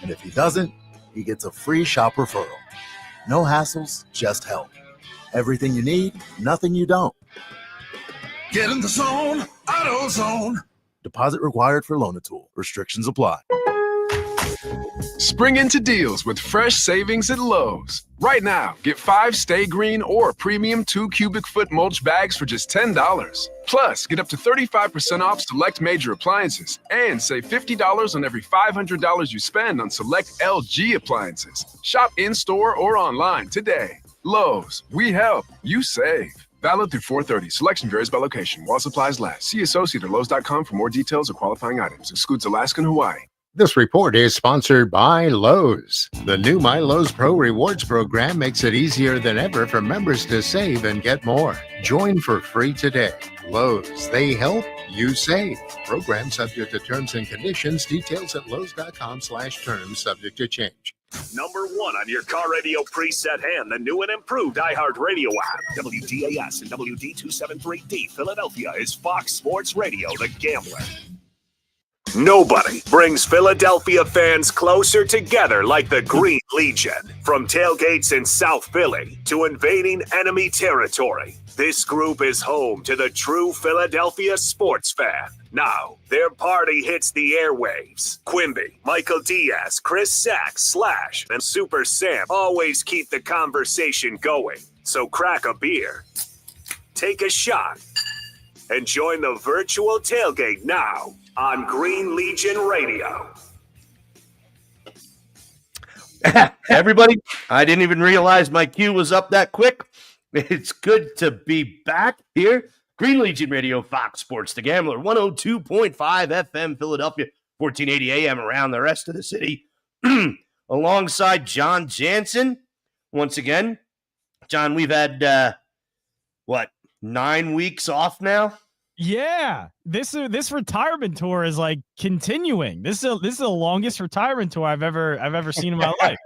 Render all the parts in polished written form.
And if he doesn't, he gets a free shop referral. No hassles, just help. Everything you need, nothing you don't. Get in the zone, AutoZone. Deposit required for Loan-A-Tool. Restrictions apply. Spring into deals with fresh savings at Lowe's. Right now, get 5 Stay Green or Premium 2 cubic foot mulch bags for just $10. Plus, get up to 35% off select major appliances and save $50 on every $500 you spend on select LG appliances. Shop in-store or online today. Lowe's, we help, you save. Valid through 4/30. Selection varies by location. While supplies last. See associate at Lowe's.com for more details or qualifying items. Excludes Alaska and Hawaii. This report is sponsored by Lowe's. The new My Lowe's Pro Rewards program makes it easier than ever for members to save and get more. Join for free today. Lowe's, they help, you save. Program subject to terms and conditions. Details at lowes.com/terms subject to change. Number 1 on your car radio preset and the new and improved iHeartRadio app. WDAS and WD273D Philadelphia is Fox Sports Radio, The Gambler. Nobody brings Philadelphia fans closer together like the Green Legion. From tailgates in South Philly to invading enemy territory, this group is home to the true Philadelphia sports fan. Now, their party hits the airwaves. Quimby, Michael Diaz, Chris Sachs, Slash, and Super Sam always keep the conversation going. So crack a beer, take a shot, and join the virtual tailgate now on Green Legion Radio. Everybody, I didn't even realize my cue was up that quick. It's good to be back here. Green Legion Radio, Fox Sports, The Gambler, 102.5 FM, Philadelphia, 1480 AM around the rest of the city. Alongside John Jansen. Once again, John, we've had, 9 weeks off now? Yeah, this retirement tour is like continuing. This is the longest retirement tour I've ever seen in my life.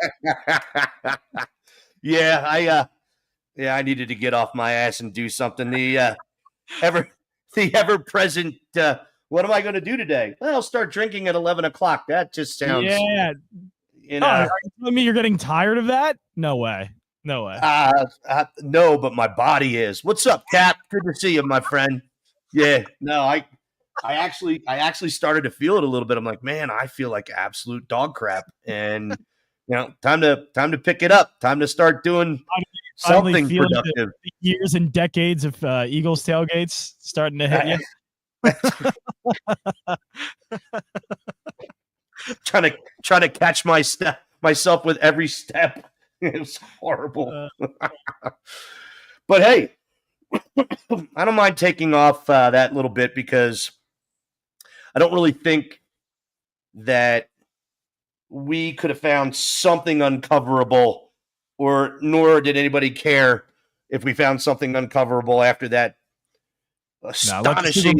I needed to get off my ass and do something. The ever present. What am I going to do today? Well, I'll start drinking at 11 o'clock. That just sounds. Yeah. Are you telling me you're getting tired of that? No way. No, but my body is. What's up, Cap? Good to see you, my friend. Yeah, no, I actually started to feel it a little bit. I'm like, man, I feel like absolute dog crap, and time to pick it up. Time to start doing something productive. The years and decades of Eagles tailgates starting to hit you. trying to catch myself with every step. It was horrible. But hey. I don't mind taking off that little bit because I don't really think that we could have found something uncoverable, nor did anybody care if we found something uncoverable after that astonishing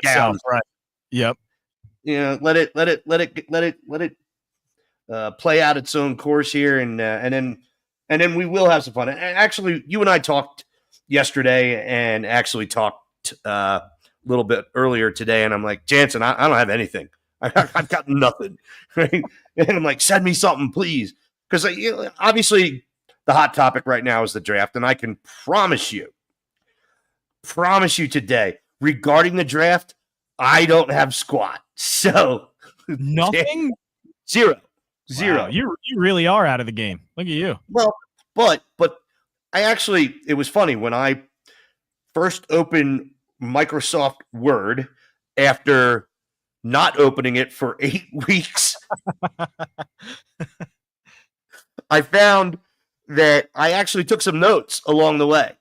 beatdown. Right. Yep. Let it play out its own course here, and then we will have some fun. And actually, you and I talked yesterday and actually talked a little bit earlier today, and I'm like, Jansen, I don't have anything. I've got nothing. Right? And I'm like, send me something, please. Because obviously the hot topic right now is the draft, and I can promise you today, regarding the draft, I don't have squat. So nothing? Zero. Wow, you really are out of the game. Look at you. Well, but it was funny when I first opened Microsoft Word after not opening it for 8 weeks. I found that I actually took some notes along the way.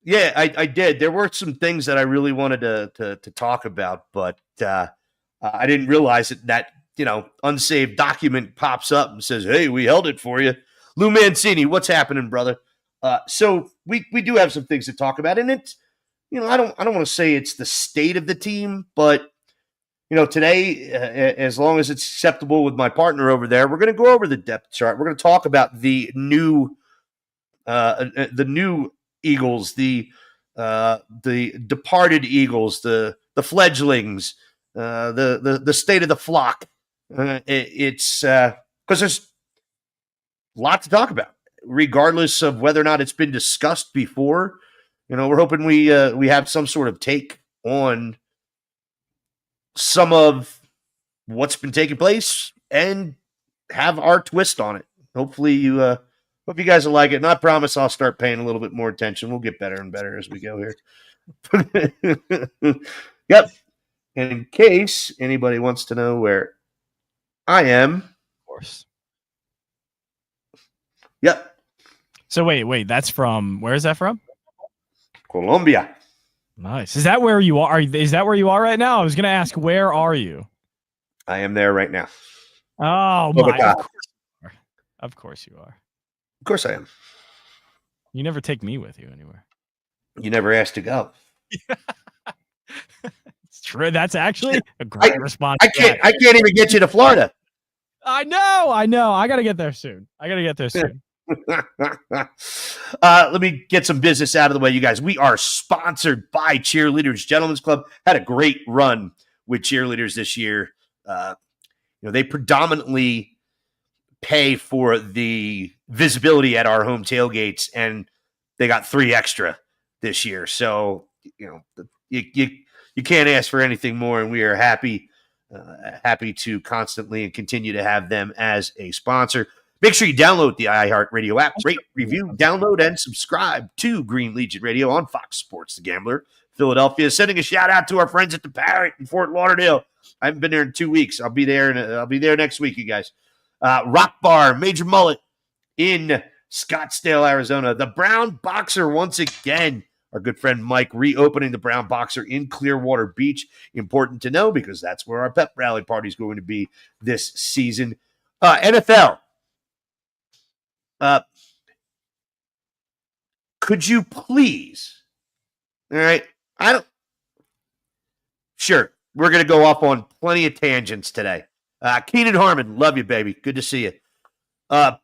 Yeah, I did. There were some things that I really wanted to talk about, but I didn't realize that unsaved document pops up and says, "Hey, we held it for you." Lou Mancini, what's happening, brother? So we do have some things to talk about, and it's I don't want to say it's the state of the team, but today, as long as it's acceptable with my partner over there, we're going to go over the depth chart. We're going to talk about the new Eagles, the departed Eagles, the fledglings, the state of the flock, It's because there's a lot to talk about, regardless of whether or not it's been discussed before. We're hoping we have some sort of take on some of what's been taking place and have our twist on it. Hopefully you hope you guys will like it. And I promise I'll start paying a little bit more attention. We'll get better and better as we go here. Yep. And in case anybody wants to know where I am, Of course. Yep. So wait, that's from, where is that from? Colombia. Nice. Is that where you are? Is that where you are right now? I was going to ask, where are you? I am there right now. Oh, my. Of course you are. Of course I am. You never take me with you anywhere. You never asked to go. It's true. That's actually a great response. I can't even get you to Florida. I know. I got to get there soon. Let me get some business out of the way, you guys. We are sponsored by Cheerleaders Gentlemen's Club. Had a great run with cheerleaders this year. They predominantly pay for the visibility at our home tailgates, and they got 3 extra this year. So you can't ask for anything more, and we are happy to constantly and continue to have them as a sponsor. Make sure you download the iHeartRadio app, rate, review, download, and subscribe to Green Legion Radio on Fox Sports The Gambler. Philadelphia. Sending a shout out to our friends at the Parrot in Fort Lauderdale. I haven't been there in 2 weeks. I'll be there next week, you guys. Rock Bar, Major Mullet in Scottsdale, Arizona. The Brown Boxer once again. Our good friend Mike reopening the Brown Boxer in Clearwater Beach. Important to know because that's where our pep rally party is going to be this season. NFL. Could you please? All right. Sure. We're going to go off on plenty of tangents today. Keenan Harmon, love you, baby. Good to see you. The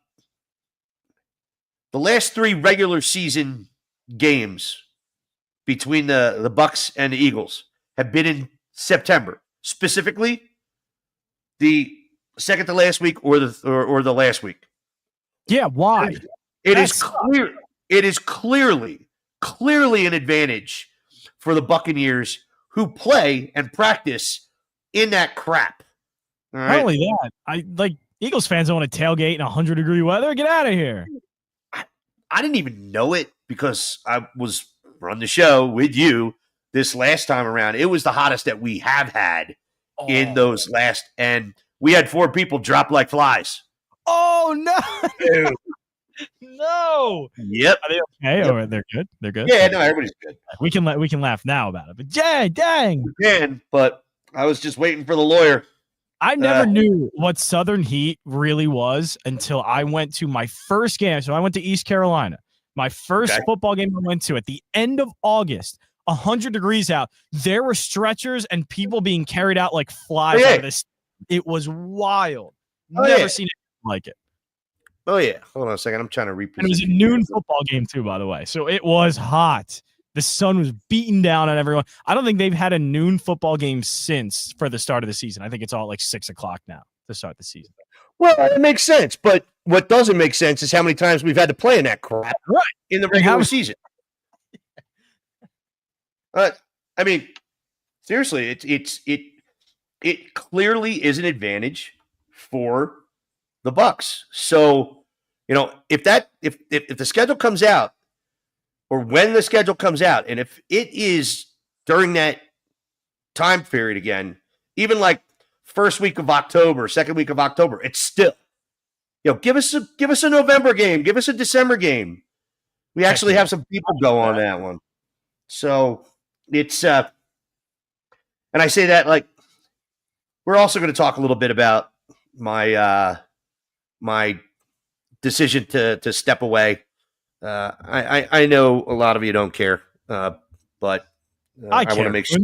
last 3 regular season games between the Bucks and the Eagles have been in September. Specifically, the second to last week or the last week. Yeah, why? It is clear. It is clearly an advantage for the Buccaneers who play and practice in that crap. All right? Not only that, I like Eagles fans don't want to tailgate in 100-degree weather. Get out of here. I didn't even know it because I was on the show with you this last time around. It was the hottest that we have had in those last, and we had 4 people drop like flies. Oh no! No. Yep. Are they okay? Yep. Or they're good? They're good. Yeah, no, everybody's good. We can laugh now about it. But dang. We can, but I was just waiting for the lawyer. I never knew what Southern heat really was until I went to my first game. So I went to East Carolina. My first football game I went to at the end of August, 100 degrees out. There were stretchers and people being carried out like flies out of this. It was wild. Never seen it like it. Oh, yeah. Hold on a second. I'm trying to reposition. And it was a noon football game, too, by the way. So it was hot. The sun was beating down on everyone. I don't think they've had a noon football game since for the start of the season. I think it's all like 6 o'clock now to start the season. Well, it makes sense. But what doesn't make sense is how many times we've had to play in that crap in the regular season. I mean, seriously, it clearly is an advantage for the Bucks. So, if the schedule comes out, or when the schedule comes out, and if it is during that time period again, even like first week of October, second week of October, it's still, give us a November game, give us a December game. We actually have some people go on that one. So it's and I say that like we're also going to talk a little bit about my my decision to step away. I know a lot of you don't care, but I want to make sure.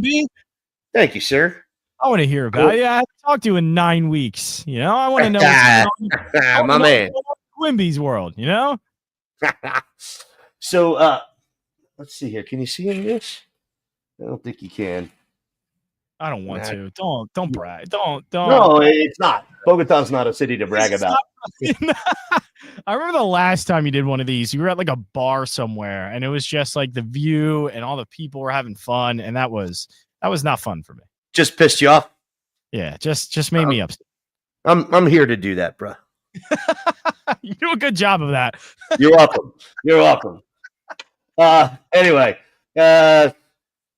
Thank you, sir. I want to hear about it. Yeah, I haven't talked to you in 9 weeks. I want to know what's my man. Quimby's world, So let's see here. Can you see any of this? I don't think you can. I don't want to. Don't brag. Don't. No, it's not. Bogota's not a city to brag about. I remember the last time you did one of these. You were at like a bar somewhere, and it was just like the view, and all the people were having fun, and that was not fun for me. Just pissed you off? Yeah, just made me upset. I'm here to do that, bro. You do a good job of that. You're welcome. You're welcome. Anyway,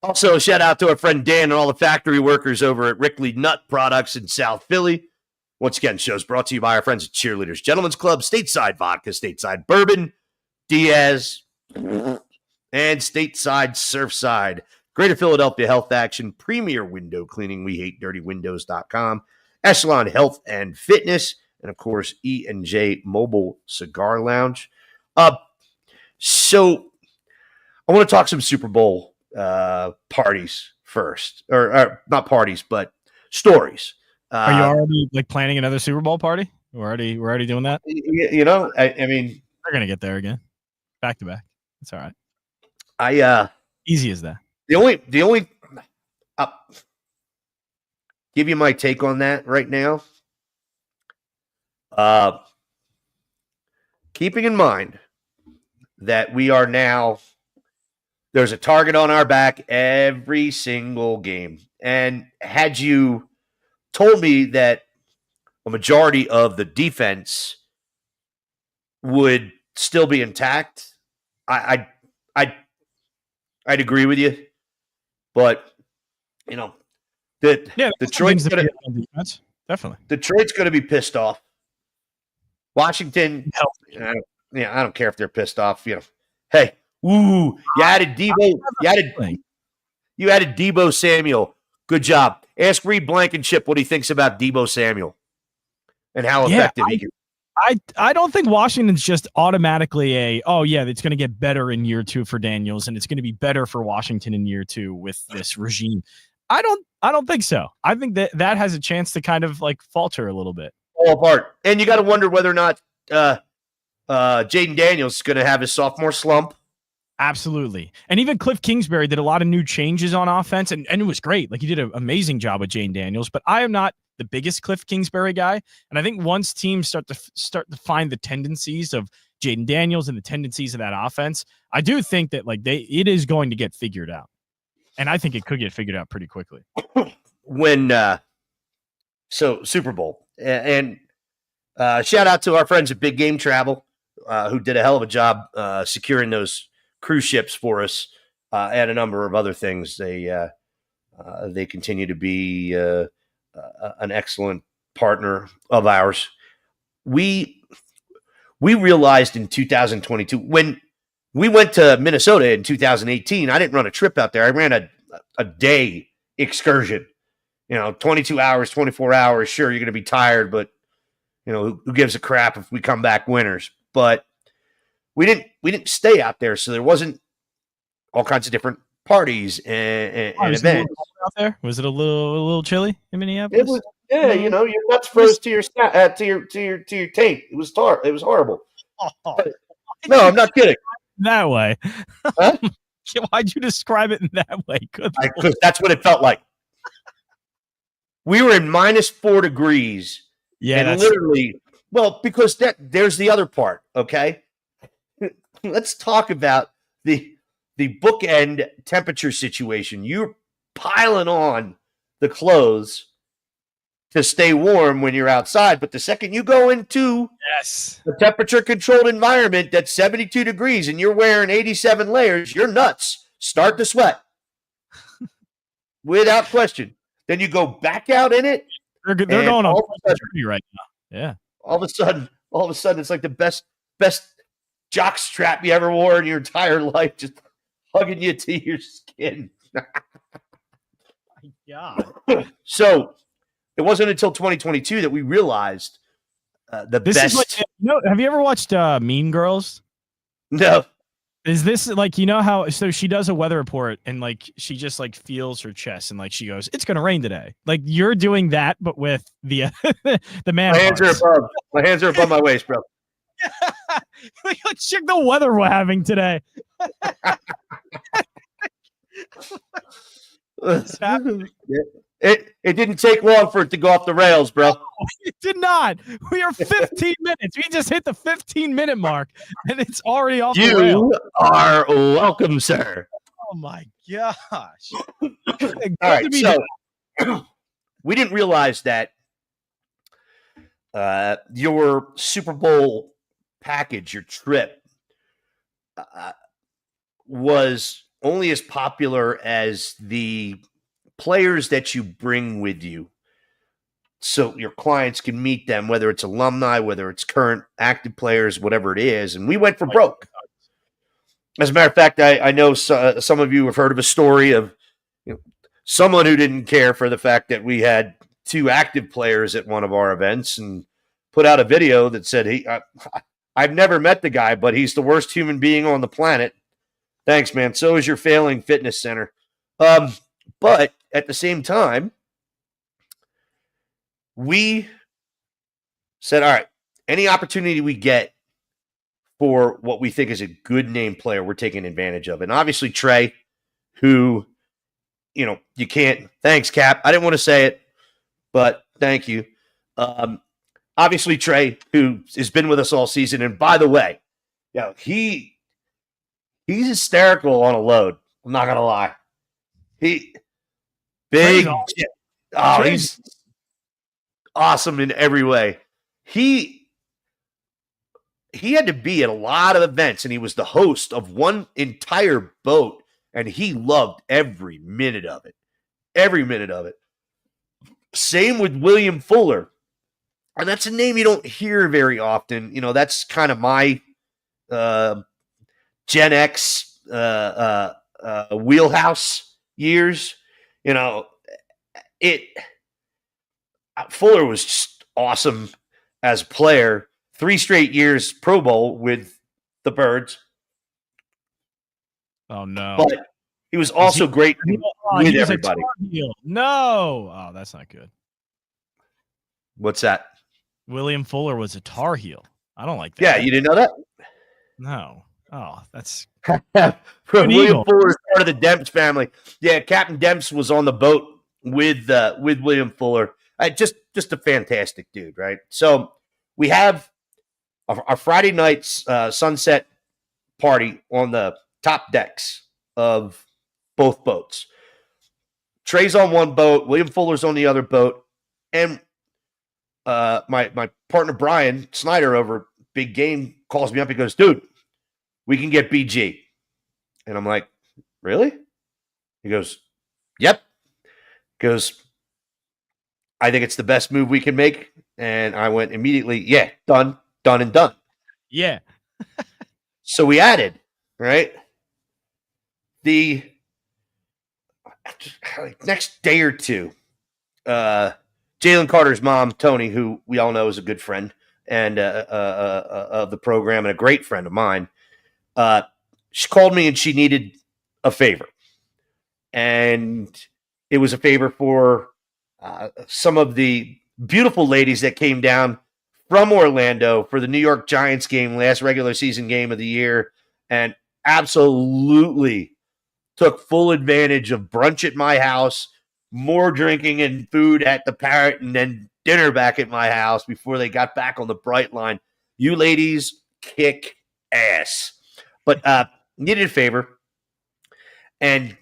also shout out to our friend Dan and all the factory workers over at Rickley Nut Products in South Philly. Once again, show's brought to you by our friends at Cheerleaders Gentlemen's Club, Stateside Vodka, Stateside Bourbon, Diaz, and Stateside Surfside. Greater Philadelphia Health Action, Premier Window Cleaning, WeHateDirtyWindows.com, Echelon Health and Fitness, and of course, E&J Mobile Cigar Lounge. So I want to talk some Super Bowl parties first, or not parties, but stories. Are you already like planning another Super Bowl party? We're already doing that. You know, I mean, we're gonna get there again, back to back. It's all right. Easy as that. The only give you my take on that right now. Keeping in mind that we are now, there's a target on our back every single game. And had you told me that a majority of the defense would still be intact, I'd agree with you. But you know, Detroit's going to definitely. Detroit's going to be pissed off. Washington, I don't care if they're pissed off. You know, hey, you added Debo. You added Debo Samuel. Good job. Ask Reed Blankenship what he thinks about Debo Samuel and how effective he can. I don't think Washington's just automatically it's going to get better in year 2 for Daniels, and it's going to be better for Washington in year 2 with this regime. I don't think so. I think that has a chance to kind of like falter a little bit. Fall apart. And you got to wonder whether or not Jaden Daniels is going to have his sophomore slump. Absolutely. And even Cliff Kingsbury did a lot of new changes on offense, and it was great. Like, he did an amazing job with Jaden Daniels, but I am not the biggest Cliff Kingsbury guy. And I think once teams start to find the tendencies of Jaden Daniels and the tendencies of that offense, I do think that it is going to get figured out. And I think it could get figured out pretty quickly. So Super Bowl, and shout out to our friends at Big Game Travel, who did a hell of a job securing those cruise ships for us, and a number of other things. They continue to be an excellent partner of ours. We realized in 2022, when we went to Minnesota in 2018, I didn't run a trip out there. I ran a day excursion. 22 hours, 24 hours. Sure, you're going to be tired, but who gives a crap if we come back winners? But we didn't stay out there, so there wasn't all kinds of different parties and events out there. Was it a little chilly in Minneapolis? It was, yeah. Your nuts froze to your taint. It was horrible. No, I'm not kidding. That way. Huh? Why'd you describe it in that way? Because that's what it felt like. We were in -4 degrees. Yeah, and literally. Well, because there's the other part. Okay, let's talk about the bookend temperature situation. You're piling on the clothes to stay warm when you're outside, but the second you go into the temperature-controlled environment that's 72 degrees and you're wearing 87 layers, your nuts start to sweat. Without question. Then you go back out in it. They're going on journey right now. Yeah. All of a sudden, it's like the best jock strap you ever wore in your entire life, just hugging you to your skin. My God. So it wasn't until 2022 that we realized this best. Is like, have you ever watched Mean Girls? No. Is this like, how, so she does a weather report and she just feels her chest and she goes, it's going to rain today. Like, you're doing that, but with the man. My hands are above my waist, bro. Check the weather we're having today. It didn't take long for it to go off the rails, bro. It did not. We are 15 minutes. We just hit the 15-minute mark, and it's already off the rails. You are welcome, sir. Oh, my gosh. All right, so we didn't realize that your Super Bowl package, your trip, was only as popular as the players that you bring with you, so your clients can meet them, whether it's alumni, whether it's current active players, whatever it is. And we went for broke. As a matter of fact, I know some of you have heard of a story of someone who didn't care for the fact that we had 2 active players at one of our events and put out a video that said, I've never met the guy, but he's the worst human being on the planet. Thanks, man. So is your failing fitness center. But at the same time, we said, all right, any opportunity we get for what we think is a good name player, we're taking advantage of. And obviously Trey, who, you can't, thanks, Cap. I didn't want to say it, but thank you. Obviously Trey, who has been with us all season. And by the way, he's hysterical on a load. I'm not going to lie. He's awesome in every way. He had to be at a lot of events, and he was the host of one entire boat, and he loved every minute of it. Every minute of it. Same with William Fuller. And that's a name you don't hear very often. That's kind of my Gen X wheelhouse years. Fuller was just awesome as a player. 3 straight years Pro Bowl with the Birds. Oh, no. But he was also great with everybody. No. Oh, that's not good. What's that? William Fuller was a Tar Heel. I don't like that. Yeah, you didn't know that? No. Oh, that's... William Fuller is part of the Demps family. Yeah, Captain Demps was on the boat with William Fuller. Just a fantastic dude, right? So we have our Friday night's sunset party on the top decks of both boats. Trey's on one boat, William Fuller's on the other boat, and my partner Brian Snyder over Big Game calls me up. He goes, dude, we can get BG. And I'm like, really? He goes, yep. He goes, I think it's the best move we can make. And I went immediately, yeah, done and done. Yeah. So we added, right? The next day or two, Jalen Carter's mom, Tony, who we all know is a good friend and of the program and a great friend of mine, she called me and she needed a favor. And it was a favor for some of the beautiful ladies that came down from Orlando for the New York Giants game, last regular season game of the year, and absolutely took full advantage of brunch at my house, more drinking and food at the Parrot, and then dinner back at my house before they got back on the Bright Line. You ladies kick ass. But needed a favor. And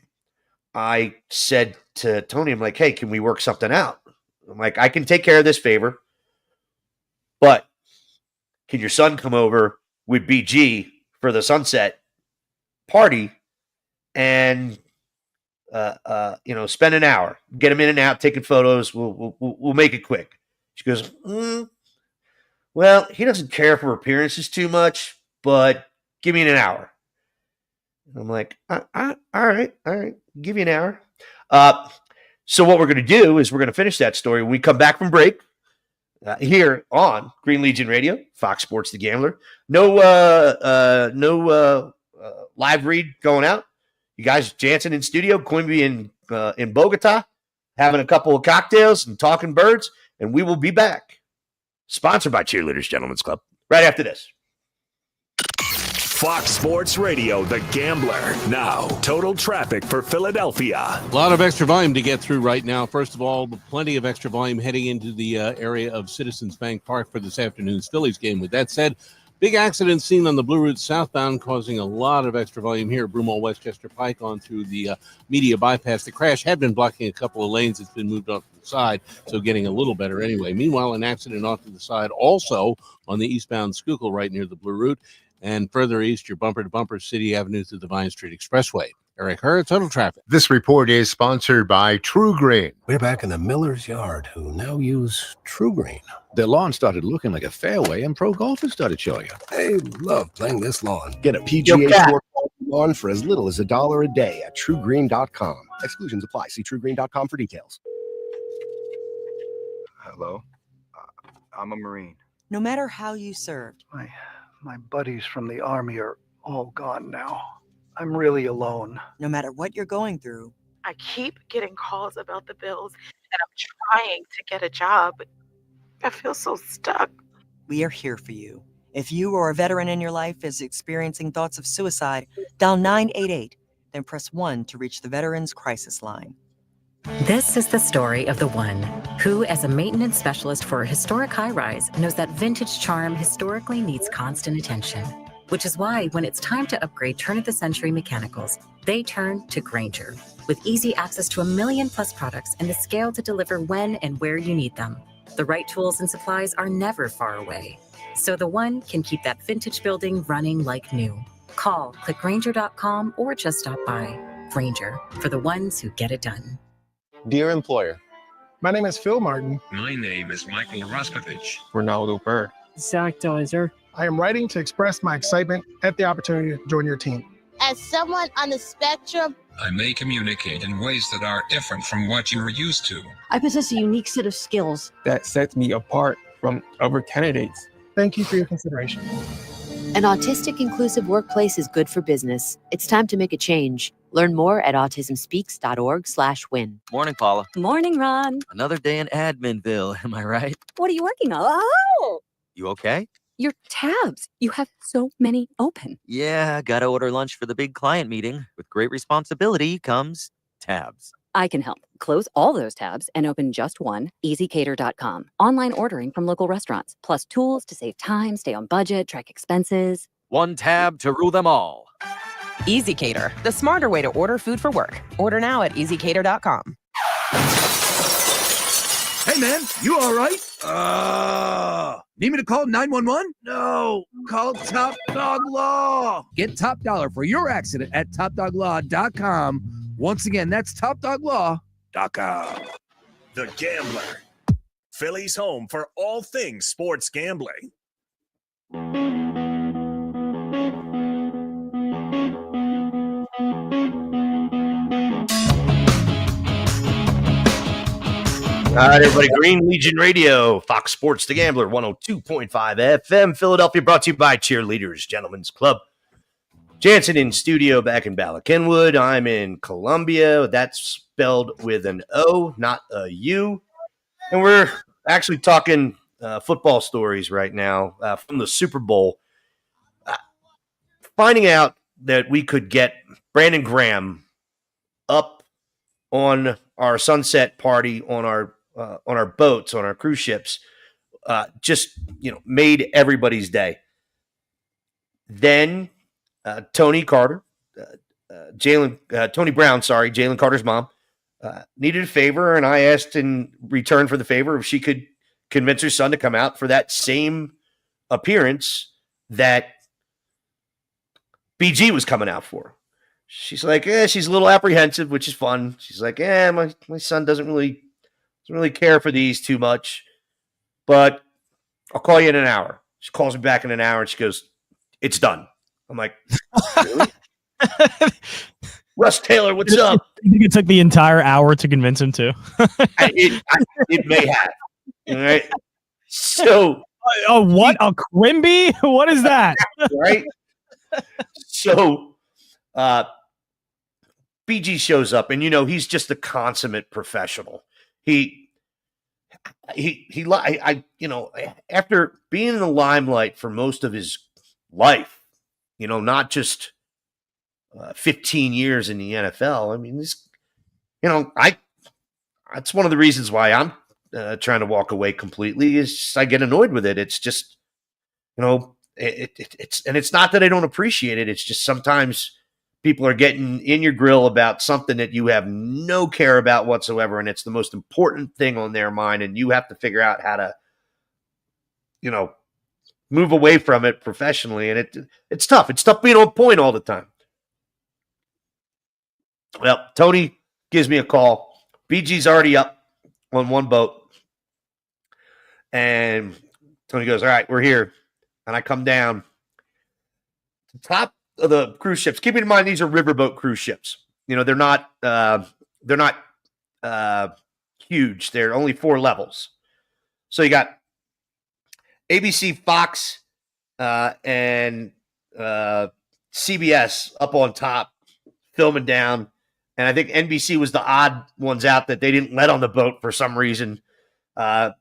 I said to Tony, I'm like, hey, can we work something out? I'm like, I can take care of this favor, but can your son come over with BG for the sunset party and spend an hour, get him in and out, taking photos. We'll make it quick. She goes, well, he doesn't care for appearances too much, but give me an hour. And I'm like, all right, give you an hour. So what we're going to do is we're going to finish that story when we come back from break here on Green Legion Radio, Fox Sports The Gambler. No live read going out. You guys, Jansen in studio, Quimby in Bogota, having a couple of cocktails and talking birds, and we will be back. Sponsored by Cheerleaders Gentlemen's Club right after this. Fox Sports Radio, The Gambler. Now, total traffic for Philadelphia. A lot of extra volume to get through right now. First of all, plenty of extra volume heading into the area of Citizens Bank Park for this afternoon's Phillies game. With that said, big accident seen on the Blue Route southbound, causing a lot of extra volume here. Broomall Westchester Pike on through the media bypass. The crash had been blocking a couple of lanes. It's been moved off to the side, so getting a little better anyway. Meanwhile, an accident off to the side also on the eastbound Schuylkill right near the Blue Route. And further east, your bumper-to-bumper City Avenue through the Vine Street Expressway. Eric Herr, Total Traffic. This report is sponsored by True Green. We're back in the miller's yard, who now use True Green. Their lawn started looking like a fairway, and pro golfers started showing up. They love playing this lawn. Get a PGA Tour lawn for as little as $1 a day at TrueGreen.com. Exclusions apply. See TrueGreen.com for details. Hello, I'm a Marine. No matter how you served, My buddies from the Army are all gone now. I'm really alone. no matter what you're going through, I keep getting calls about the bills, and I'm trying to get a job, but I feel so stuck. we are here for you. If you or a veteran in your life is experiencing thoughts of suicide, dial 988, then press 1 to reach the Veterans Crisis Line. This is the story of the one who, as a maintenance specialist for a historic high-rise, knows that vintage charm historically needs constant attention. Which is why when it's time to upgrade turn-of-the-century mechanicals, they turn to Grainger. With easy access to 1 million-plus products and the scale to deliver when and where you need them, the right tools and supplies are never far away. So the one can keep that vintage building running like new. Call, click Grainger.com, or just stop by. Grainger, for the ones who get it done. Dear employer, my name is Phil Martin. My name is Michael Raskovich. Ronaldo Bird. Zach Deiser. I am writing to express my excitement at the opportunity to join your team. As someone on the spectrum, I may communicate in ways that are different from what you are used to. I possess a unique set of skills that sets me apart from other candidates. Thank you for your consideration. An autistic inclusive workplace is good for business. It's time to make a change. Learn more at autismspeaks.org/win. Morning, Paula. Morning, Ron. Another day in Adminville, am I right? What are you working on? Oh! You okay? Your tabs. You have so many open. Yeah, gotta order lunch for the big client meeting. With great responsibility comes tabs. I can help. Close all those tabs and open just one, easycater.com. Online ordering from local restaurants, plus tools to save time, stay on budget, track expenses. One tab to rule them all. EasyCater, the smarter way to order food for work. Order now at easycater.com. Hey, man, you all right? Need me to call 911? No, call Top Dog Law. Get top dollar for your accident at topdoglaw.com. Once again, that's topdoglaw.com. The Gambler. Philly's home for all things sports gambling. All right, everybody. Green Legion Radio, Fox Sports The Gambler, 102.5 FM, Philadelphia, brought to you by Cheerleaders Gentlemen's Club. Jansen in studio back in Bala Kenwood. I'm in Columbia. That's spelled with an O, not a U. And we're actually talking football stories right now from the Super Bowl. Finding out that we could get Brandon Graham up on our sunset party on our boats, on our cruise ships, just made everybody's day. Then Tony Brown, Jalen Carter's mom, needed a favor, and I asked in return for the favor if she could convince her son to come out for that same appearance that BG was coming out for. She's like, she's a little apprehensive, which is fun. She's like, my son doesn't really care for these too much, but I'll call you in an hour. She calls me back in an hour and she goes, it's done. I'm like, really? Russ Taylor, what's up? You think it took the entire hour to convince him to? It may have. All right. So, what? A Quimby? What is that? Right. So, BG shows up, and he's just a consummate professional. After being in the limelight for most of his life, not just 15 years in the NFL. I mean, this, that's one of the reasons why I'm trying to walk away completely is just I get annoyed with it. It's just, it's not that I don't appreciate it. It's just sometimes people are getting in your grill about something that you have no care about whatsoever. And it's the most important thing on their mind. And you have to figure out how to, move away from it professionally. And it's tough. It's tough being on point all the time. Well, Tony gives me a call. BG's already up on one boat. And Tony goes, all right, we're here. And I come down to the top of the cruise ships. Keep in mind, these are riverboat cruise ships. They're not huge. They're only 4 levels. So you got ABC, Fox, and CBS up on top, filming down. And I think NBC was the odd ones out that they didn't let on the boat for some reason. I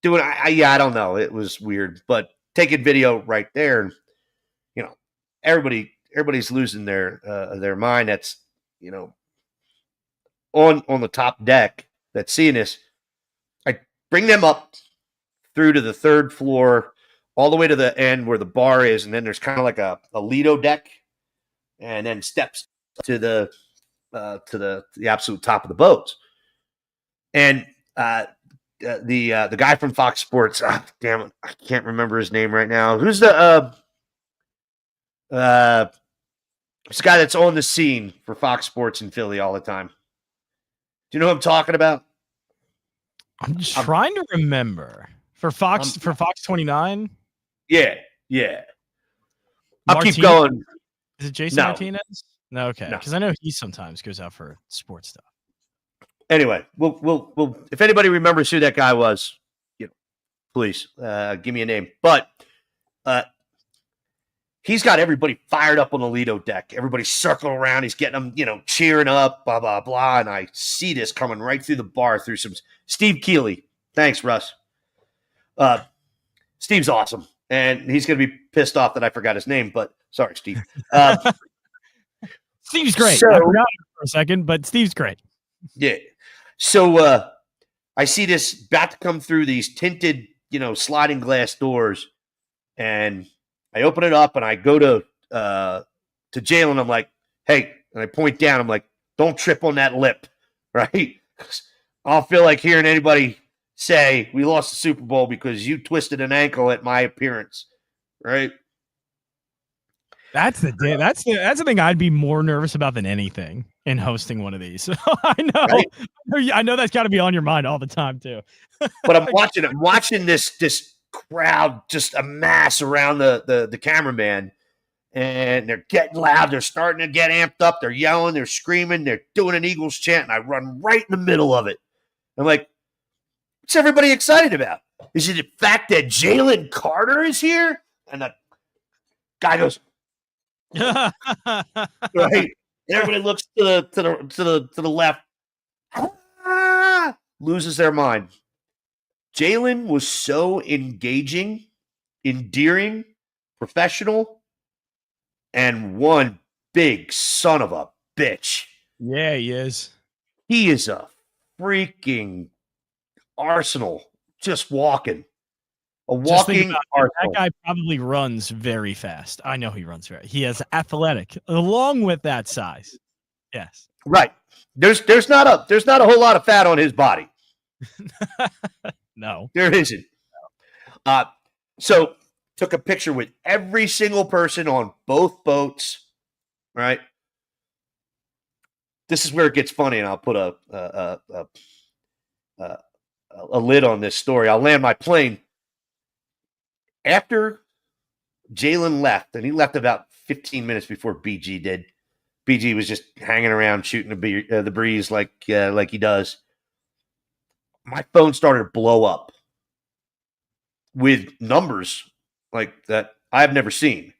don't know. It was weird, but taking video right there, everybody's losing their mind. That's, on the top deck that's seeing this. I bring them up through to the 3rd floor, all the way to the end where the bar is. And then there's kind of like a Lido deck and then steps to the absolute top of the boat. And the guy from Fox Sports, damn it, I can't remember his name right now. Who's this guy that's on the scene for Fox Sports in Philly all the time? Do you know who I'm talking about? I'm trying to remember. For Fox 29? Yeah. I'll keep going. Is it Jason Martinez? No, okay. Because I know he sometimes goes out for sports stuff. Anyway, we'll if anybody remembers who that guy was, please give me a name. But he's got everybody fired up on the Lido deck. Everybody's circling around. He's getting them, cheering up, blah, blah, blah. And I see this coming right through the bar through some Steve Keeley. Thanks, Russ. Steve's awesome. And he's going to be pissed off that I forgot his name, but sorry, Steve. Steve's great. I forgot him for a second, but Steve's great. Yeah. So I see this about to come through these tinted, sliding glass doors, and I open it up and I go to Jalen. I'm like, hey, and I point down. I'm like, don't trip on that lip, right? I don't feel like hearing anybody say we lost the Super Bowl because you twisted an ankle at my appearance, right? That's the thing I'd be more nervous about than anything in hosting one of these. I know, right? I know that's got to be on your mind all the time too. But I'm watching this crowd just amass around the cameraman, and they're getting loud. They're starting to get amped up. They're yelling. They're screaming. They're doing an Eagles chant, and I run right in the middle of it. I'm like, what's everybody excited about? Is it the fact that Jalen Carter is here? And the guy goes, right. And everybody looks to the left. Loses their mind. Jalen was so engaging, endearing, professional, and one big son of a bitch. Yeah, he is. He is a freaking arsenal, just walking. A walking arsenal. That guy probably runs very fast. I know he runs very. He is athletic, along with that size. Yes, right. There's not a whole lot of fat on his body. No, there isn't. So took a picture with every single person on both boats. Right. This is where it gets funny, and I'll put a lid on this story. I'll land my plane. After Jalen left, and he left about 15 minutes before BG did. BG was just hanging around, shooting the breeze like he does. My phone started to blow up with numbers like that I've never seen.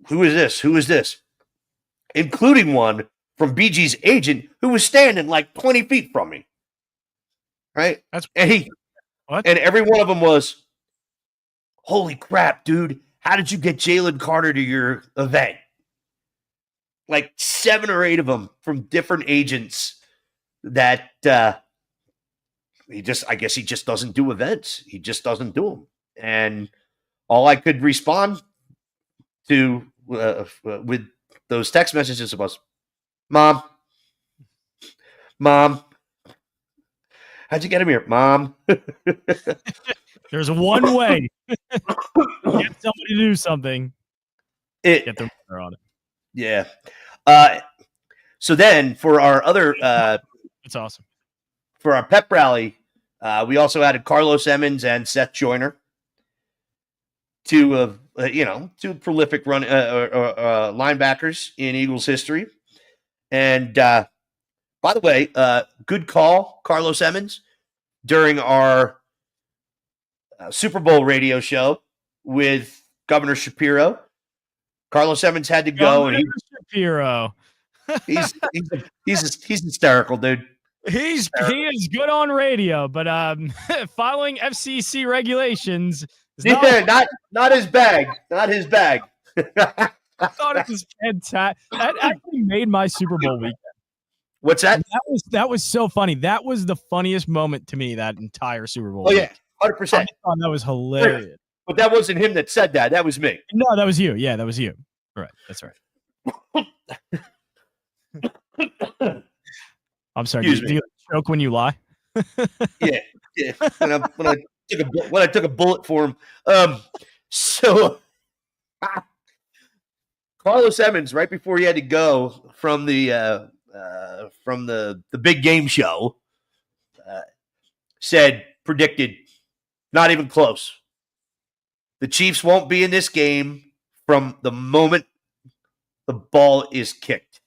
Who is this? Who is this? Including one from BG's agent who was standing like 20 feet from me. Right? That's and every one of them was, holy crap, dude. how did you get Jalen Carter to your event? Like 7 or 8 of them from different agents that I guess he just doesn't do events. He just doesn't do them. And all I could respond to with those text messages was, Mom, how'd you get him here? Mom. There's one way. Get somebody to do something. Get the runner on it. Yeah. So then for our other that's awesome. For our pep rally, we also added Carlos Emmons and Seth Joyner, two prolific run linebackers in Eagles history. And by the way, good call, Carlos Emmons, during our Super Bowl radio show with Governor Shapiro. Carlos Emmons had to go, and Shapiro. he's hysterical, dude. He is good on radio, but following FCC regulations is not his bag. Not his bag. I thought it was fantastic. That actually made my Super Bowl weekend. What's that? That was so funny. That was the funniest moment to me that entire Super Bowl. Oh yeah, 100%. I thought that was hilarious. But that wasn't him that said that. That was me. No, that was you. Yeah, that was you. Right. That's right. I'm sorry. Do you choke when you lie? yeah. When I took a bullet for him. So Carlos Emmons, right before he had to go from the big game show, predicted, not even close. The Chiefs won't be in this game from the moment the ball is kicked.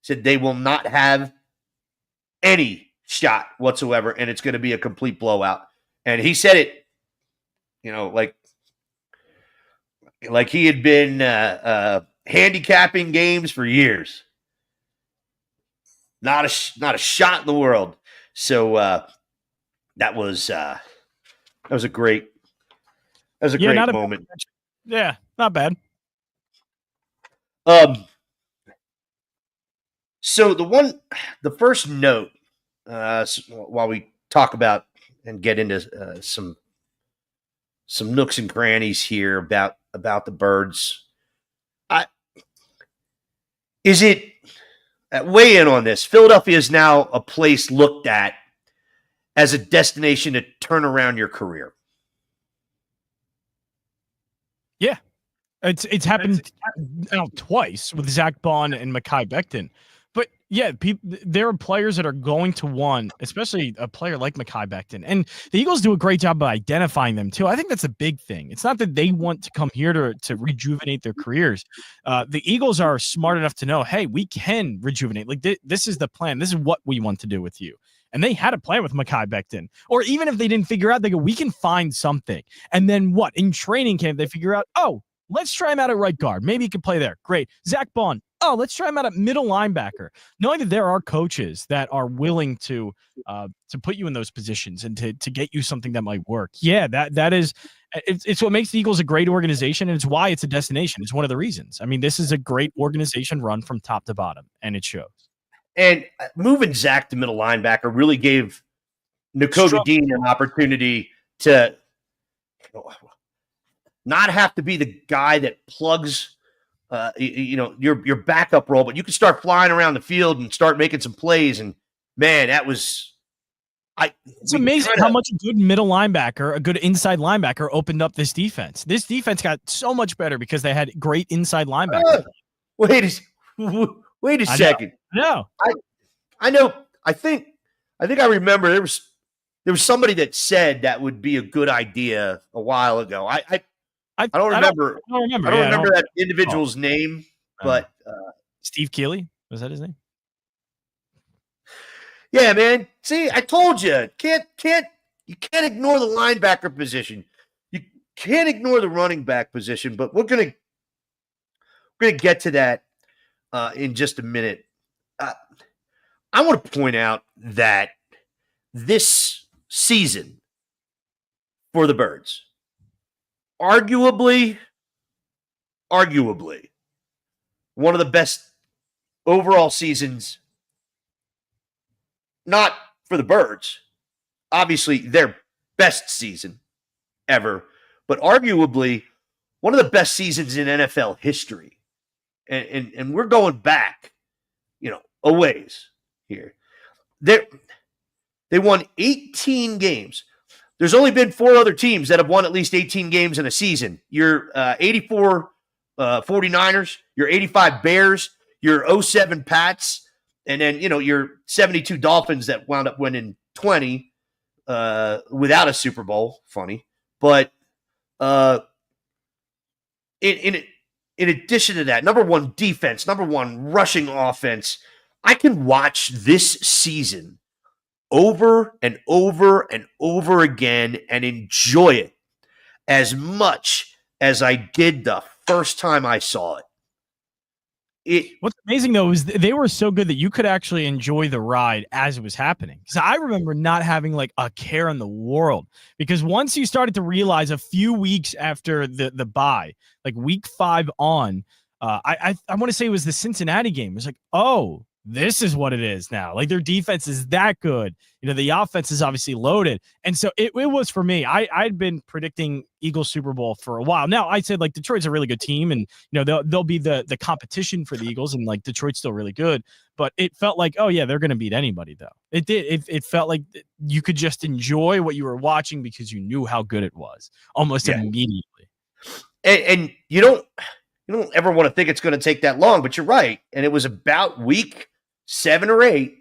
Said they will not have any shot whatsoever, and it's going to be a complete blowout. And he said it, like he had been handicapping games for years. Not a shot in the world. So that was a great moment. Yeah, not bad. So the first note, while we talk about and get into some nooks and crannies here about the Birds, weigh in on this. Philadelphia is now a place looked at as a destination to turn around your career. Yeah. It's happened twice with Zach Bond and Mekhi Becton. But yeah, there are players that are going to want, especially a player like Mekhi Becton. And the Eagles do a great job of identifying them too. I think that's a big thing. It's not that they want to come here to rejuvenate their careers. The Eagles are smart enough to know, hey, we can rejuvenate. Like this is the plan. This is what we want to do with you. And they had a plan with Mekhi Becton. Or even if they didn't figure out, they go, we can find something. And then what? In training camp, they figure out, let's try him out at right guard. Maybe he could play there. Great. Zach Bond. Let's try him out at middle linebacker. Knowing that there are coaches that are willing to put you in those positions and to get you something that might work. Yeah, that is it's what makes the Eagles a great organization, and it's why it's a destination. It's one of the reasons. I mean, this is a great organization run from top to bottom, and it shows. And moving Zach to middle linebacker really gave Nakobe Dean an opportunity to not have to be the guy that plugs your backup role, but you can start flying around the field and start making some plays. And man, it's amazing how much a good middle linebacker, a good inside linebacker opened up this defense. This defense got so much better because they had great inside linebackers. Wait a second. No, I know. I think I remember there was somebody that said that would be a good idea a while ago. I don't remember. I don't remember that individual's name, but Steve Keeley, was that his name? Yeah, man. See, I told you, you can't ignore the linebacker position. You can't ignore the running back position. But we're gonna get to that in just a minute. I want to point out that this season for the Birds, arguably arguably one of the best overall seasons, not for the Birds, obviously their best season ever, but arguably one of the best seasons in NFL history. And we're going back, a ways here. They won 18 games. There's only been 4 other teams that have won at least 18 games in a season. Your 84 49ers, your 85 Bears, your 07 Pats, and then, your 72 Dolphins that wound up winning 20 without a Super Bowl. Funny. But in addition to that, number one defense, number one rushing offense, I can watch this season over and over and over again and enjoy it as much as I did the first time I saw it. What's amazing, though, is they were so good that you could actually enjoy the ride as it was happening. Because I remember not having like a care in the world, because once you started to realize a few weeks after the bye, like week 5 on, I want to say it was the Cincinnati game. It was like, oh, this is what it is now. Like, their defense is that good. The offense is obviously loaded. And so it was for me. I'd been predicting Eagles Super Bowl for a while. Now, I said, like, Detroit's a really good team, and, they'll be the competition for the Eagles, and, like, Detroit's still really good. But it felt like, oh, yeah, they're going to beat anybody, though. It did. It felt like you could just enjoy what you were watching because you knew how good it was almost immediately. And you don't ever want to think it's going to take that long, but you're right. And it was about week 7 or 8.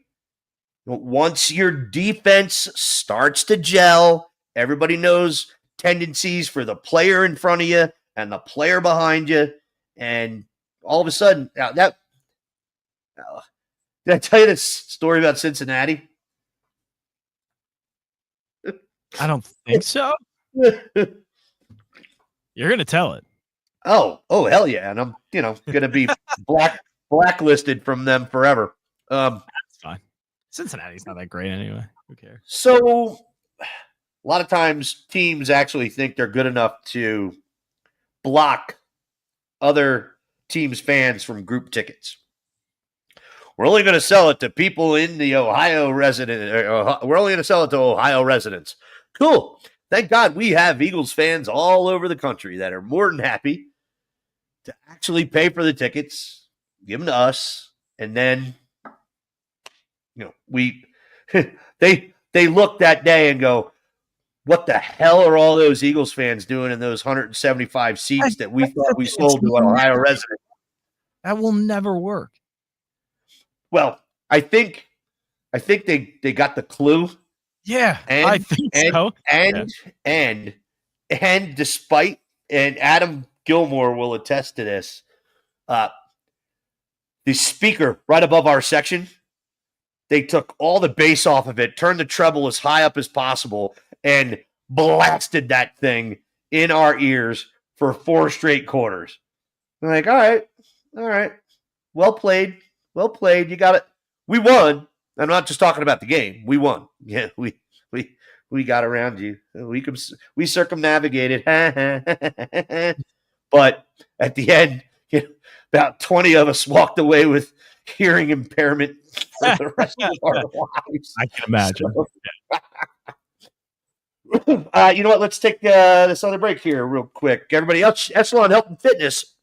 Once your defense starts to gel, everybody knows tendencies for the player in front of you and the player behind you. And all of a sudden, did I tell you this story about Cincinnati? I don't think so. You're going to tell it. Oh, hell yeah. And I'm, going to be blacklisted from them forever. That's fine. Cincinnati's not that great anyway. Who cares? So a lot of times teams actually think they're good enough to block other teams' fans from group tickets. We're only going to sell it to people in the Ohio resident. We're only going to sell it to Ohio residents. Cool. Thank God we have Eagles fans all over the country that are more than happy to actually pay for the tickets, give them to us, and then they look that day and go, what the hell are all those Eagles fans doing in those 175 seats that we thought we sold to an Ohio resident? That will never work. Well, I think they got the clue. Yeah, I think so. And despite, and Adam Gilmore will attest to this, the speaker right above our section, they took all the bass off of it, turned the treble as high up as possible, and blasted that thing in our ears for 4 straight quarters. I'm like, all right. Well played. You got it. We won. I'm not just talking about the game. We won. Yeah, we got around you. We circumnavigated. But at the end, about 20 of us walked away with hearing impairment for the rest of our lives. I can imagine. So, you know what? Let's take this other break here real quick. Everybody else, Echelon Health and Fitness,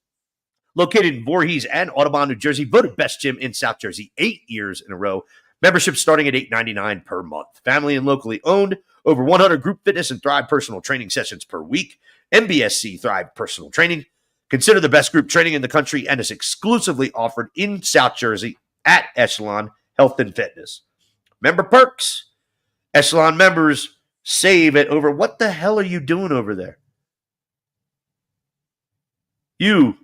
located in Voorhees and Audubon, New Jersey, voted best gym in South Jersey 8 years in a row. Membership starting at $8.99 per month. Family and locally owned. Over 100 group fitness and Thrive personal training sessions per week. MBSC Thrive personal training. Consider the best group training in the country and is exclusively offered in South Jersey at Echelon Health and Fitness. Member perks. Echelon members save at over. What the hell are you doing over there? You.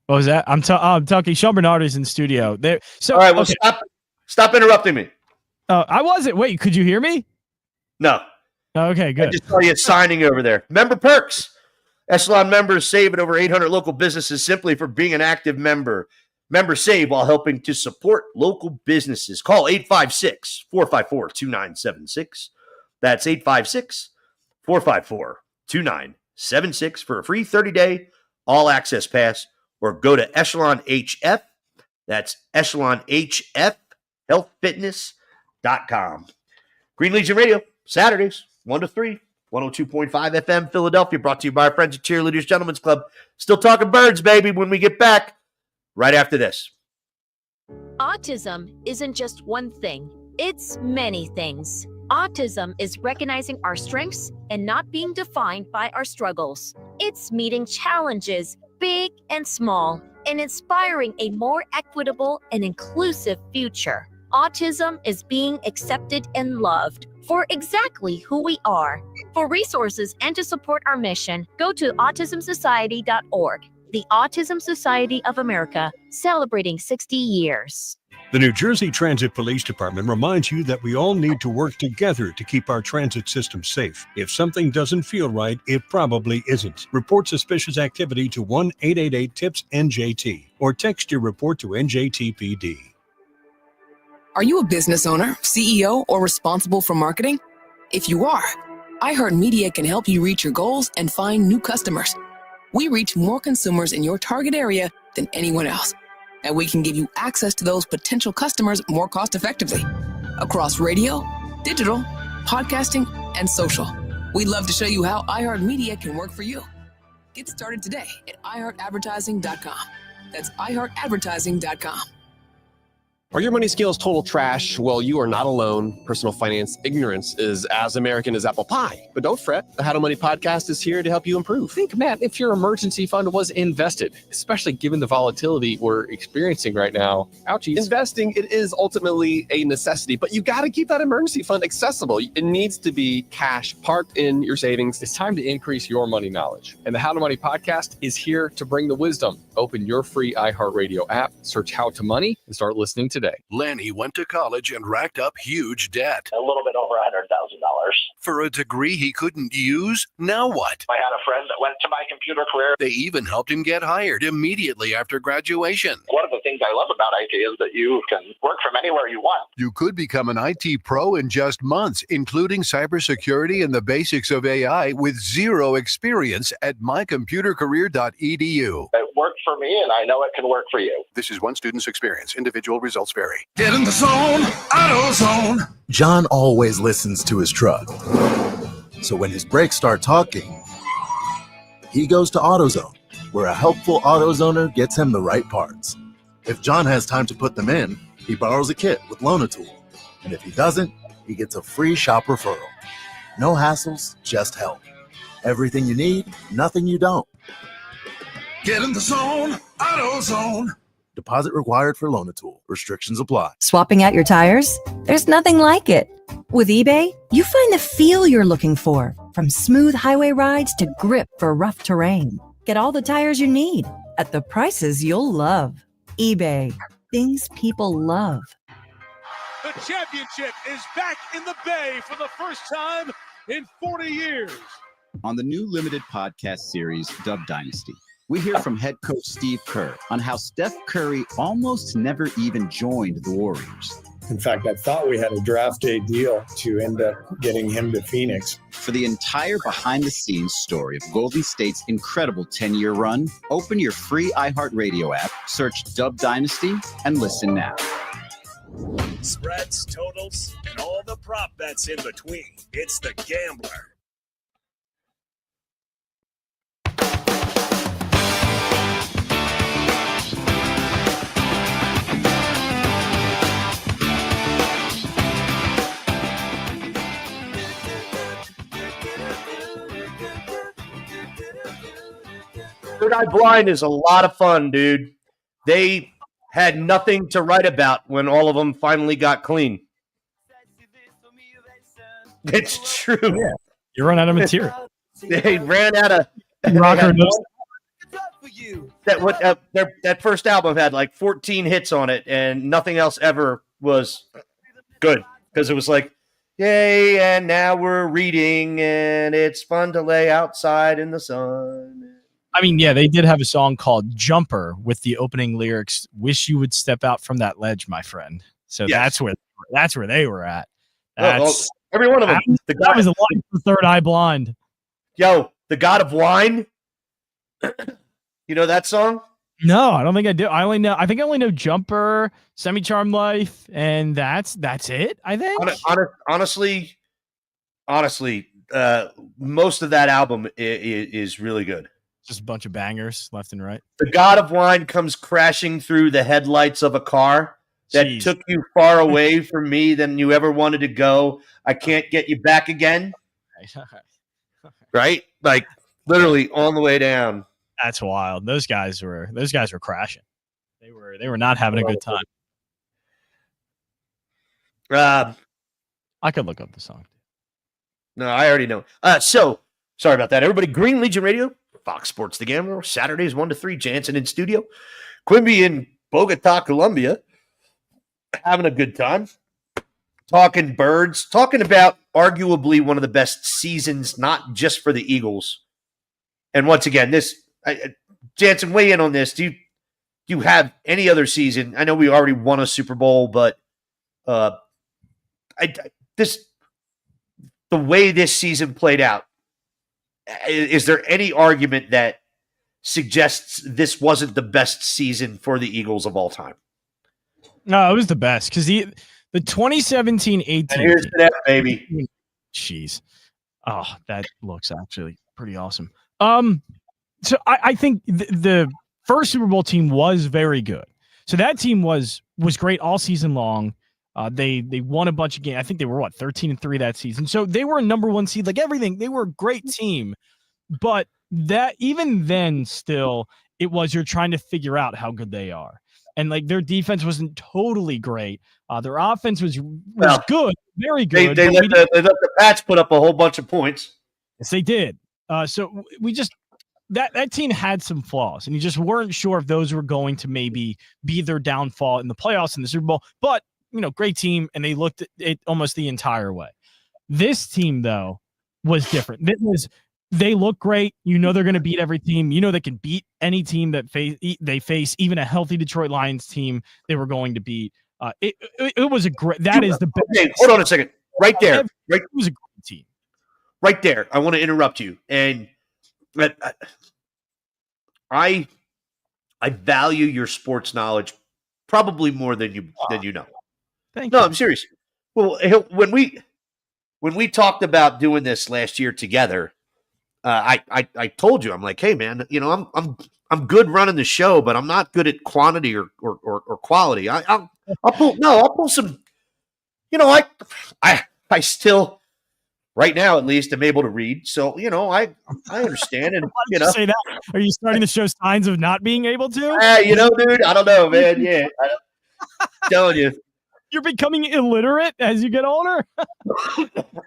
What was that? I'm talking. Sean Bernard is in studio. There. So all right. Well, stop interrupting me. I wasn't. Wait, could you hear me? No. Okay, good. I just saw you signing over there. Member perks. Echelon members save at over 800 local businesses simply for being an active member. Members save while helping to support local businesses. Call 856-454-2976. That's 856-454-2976 for a free 30-day all-access pass or go to Echelon HF. That's Echelon HF, healthfitness.com. Green Legion Radio, Saturdays, 1 to 3, 102.5 FM, Philadelphia, brought to you by our friends at Cheerleaders Gentlemen's Club. Still talking birds, baby, when we get back, right after this. Autism isn't just one thing, it's many things. Autism is recognizing our strengths and not being defined by our struggles. It's meeting challenges, big and small, and inspiring a more equitable and inclusive future. Autism is being accepted and loved for exactly who we are. For resources and to support our mission, go to autismsociety.org. The Autism Society of America, celebrating 60 years. The New Jersey Transit Police Department reminds you that we all need to work together to keep our transit system safe. If something doesn't feel right, it probably isn't. Report suspicious activity to 1-888-TIPS-NJT or text your report to NJTPD. Are you a business owner, CEO, or responsible for marketing? If you are, iHeartMedia can help you reach your goals and find new customers. We reach more consumers in your target area than anyone else, and we can give you access to those potential customers more cost-effectively across radio, digital, podcasting, and social. We'd love to show you how iHeartMedia can work for you. Get started today at iHeartAdvertising.com. That's iHeartAdvertising.com. Are your money skills total trash? Well, you are not alone. Personal finance ignorance is as American as apple pie. But don't fret. The How to Money podcast is here to help you improve. Think, Matt, if your emergency fund was invested, especially given the volatility we're experiencing right now. Ouchies. Investing, it is ultimately a necessity, but you got to keep that emergency fund accessible. It needs to be cash parked in your savings. It's time to increase your money knowledge. And the How to Money podcast is here to bring the wisdom. Open your free iHeartRadio app, search How to Money, and start listening today. Lenny went to college and racked up huge debt. A little bit over $100,000. For a degree he couldn't use? Now what? I had a friend that went to my computer career. They even helped him get hired immediately after graduation. One of the things I love about IT is that you can work from anywhere you want. You could become an IT pro in just months, including cybersecurity and the basics of AI with zero experience at mycomputercareer.edu. It worked for me, and I know it can work for you. This is one student's experience. Individual results vary. Get in the zone, AutoZone. John always listens to his truck. So when his brakes start talking, he goes to AutoZone, where a helpful AutoZoner gets him the right parts. If John has time to put them in, he borrows a kit with Loan-A-Tool. And if he doesn't, he gets a free shop referral. No hassles, just help. Everything you need, nothing you don't. Get in the zone, AutoZone. Deposit required for Loan-A-Tool. Restrictions apply. Swapping out your tires? There's nothing like it. With eBay, you find the feel you're looking for, from smooth highway rides to grip for rough terrain. Get all the tires you need at the prices you'll love. eBay, things people love. The championship is back in the Bay for the first time in 40 years. On the new limited podcast series, Dub Dynasty, we hear from head coach Steve Kerr on how Steph Curry almost never even joined the Warriors. In fact, I thought we had a draft day deal to end up getting him to Phoenix. For the entire behind-the-scenes story of Golden State's incredible 10-year run, open your free iHeartRadio app, search Dub Dynasty, and listen now. Spreads, totals, and all the prop bets in between. It's The Gambler. Third Eye Blind is a lot of fun, dude. They had nothing to write about when all of them finally got clean. It's true. Yeah. You run out of material. They ran out of rocker. That first album had like 14 hits on it, and nothing else ever was good because it was like, yay, and now we're reading, and it's fun to lay outside in the sun. I mean, yeah, they did have a song called Jumper with the opening lyrics, "Wish you would step out from that ledge, my friend." So yes. that's where they were at. That's every one of them. The guy was alive for Third Eye Blind. Yo, the God of Wine. You know that song? No, I don't think I do. I think I only know Jumper, Semi Charm Life, and that's it. I think. Honestly, most of that album is really good. Just a bunch of bangers left and right. The God of Wine comes crashing through the headlights of a car that took you far away from me than you ever wanted to go. I can't get you back again. Right? Like literally on the way down. That's wild. Those guys were crashing. They were not having a good time. I could look up the song. No, I already know. So sorry about that, everybody. Green Legion Radio, Fox Sports The Gambler, Saturdays 1 to 3. Jansen in studio, Quimby in Bogota, Colombia, having a good time, talking birds, talking about arguably one of the best seasons, not just for the Eagles. And once again, Jansen, weigh in on this. Do you have any other season? I know we already won a Super Bowl, but the way this season played out, is there any argument that suggests this wasn't the best season for the Eagles of all time? No, it was the best because the 2017-18. And here's to that, baby. Jeez. Oh, that looks actually pretty awesome. So I think the first Super Bowl team was very good. So that team was great all season long. They won a bunch of games. I think they were 13-3 that season. So they were a number one seed, like everything. They were a great team. But that even then still, it was you're trying to figure out how good they are. And like their defense wasn't totally great. Their offense was good, very good. They let the Pats put up a whole bunch of points. Yes, they did. So we just that team had some flaws, and you just weren't sure if those were going to maybe be their downfall in the playoffs in the Super Bowl. But great team, and they looked at it almost the entire way. This team, though, was different. They look great. They're going to beat every team. They can beat any team that they face, even a healthy Detroit Lions team they were going to beat. It was a great. That is the best. Okay, hold on a second. Right there. It was a great team. Right there. I want to interrupt you. And I value your sports knowledge probably more than you know. Thank you. I'm serious. Well, when we talked about doing this last year together, I told you, I'm like, hey man, I'm good running the show, but I'm not good at quantity or quality. I'll pull some. I still. Right now, at least, I'm able to read. So, I understand. And, Why did you say that? Are you starting to show signs of not being able to? Dude, I don't know, man. Yeah. I'm telling you. You're becoming illiterate as you get older?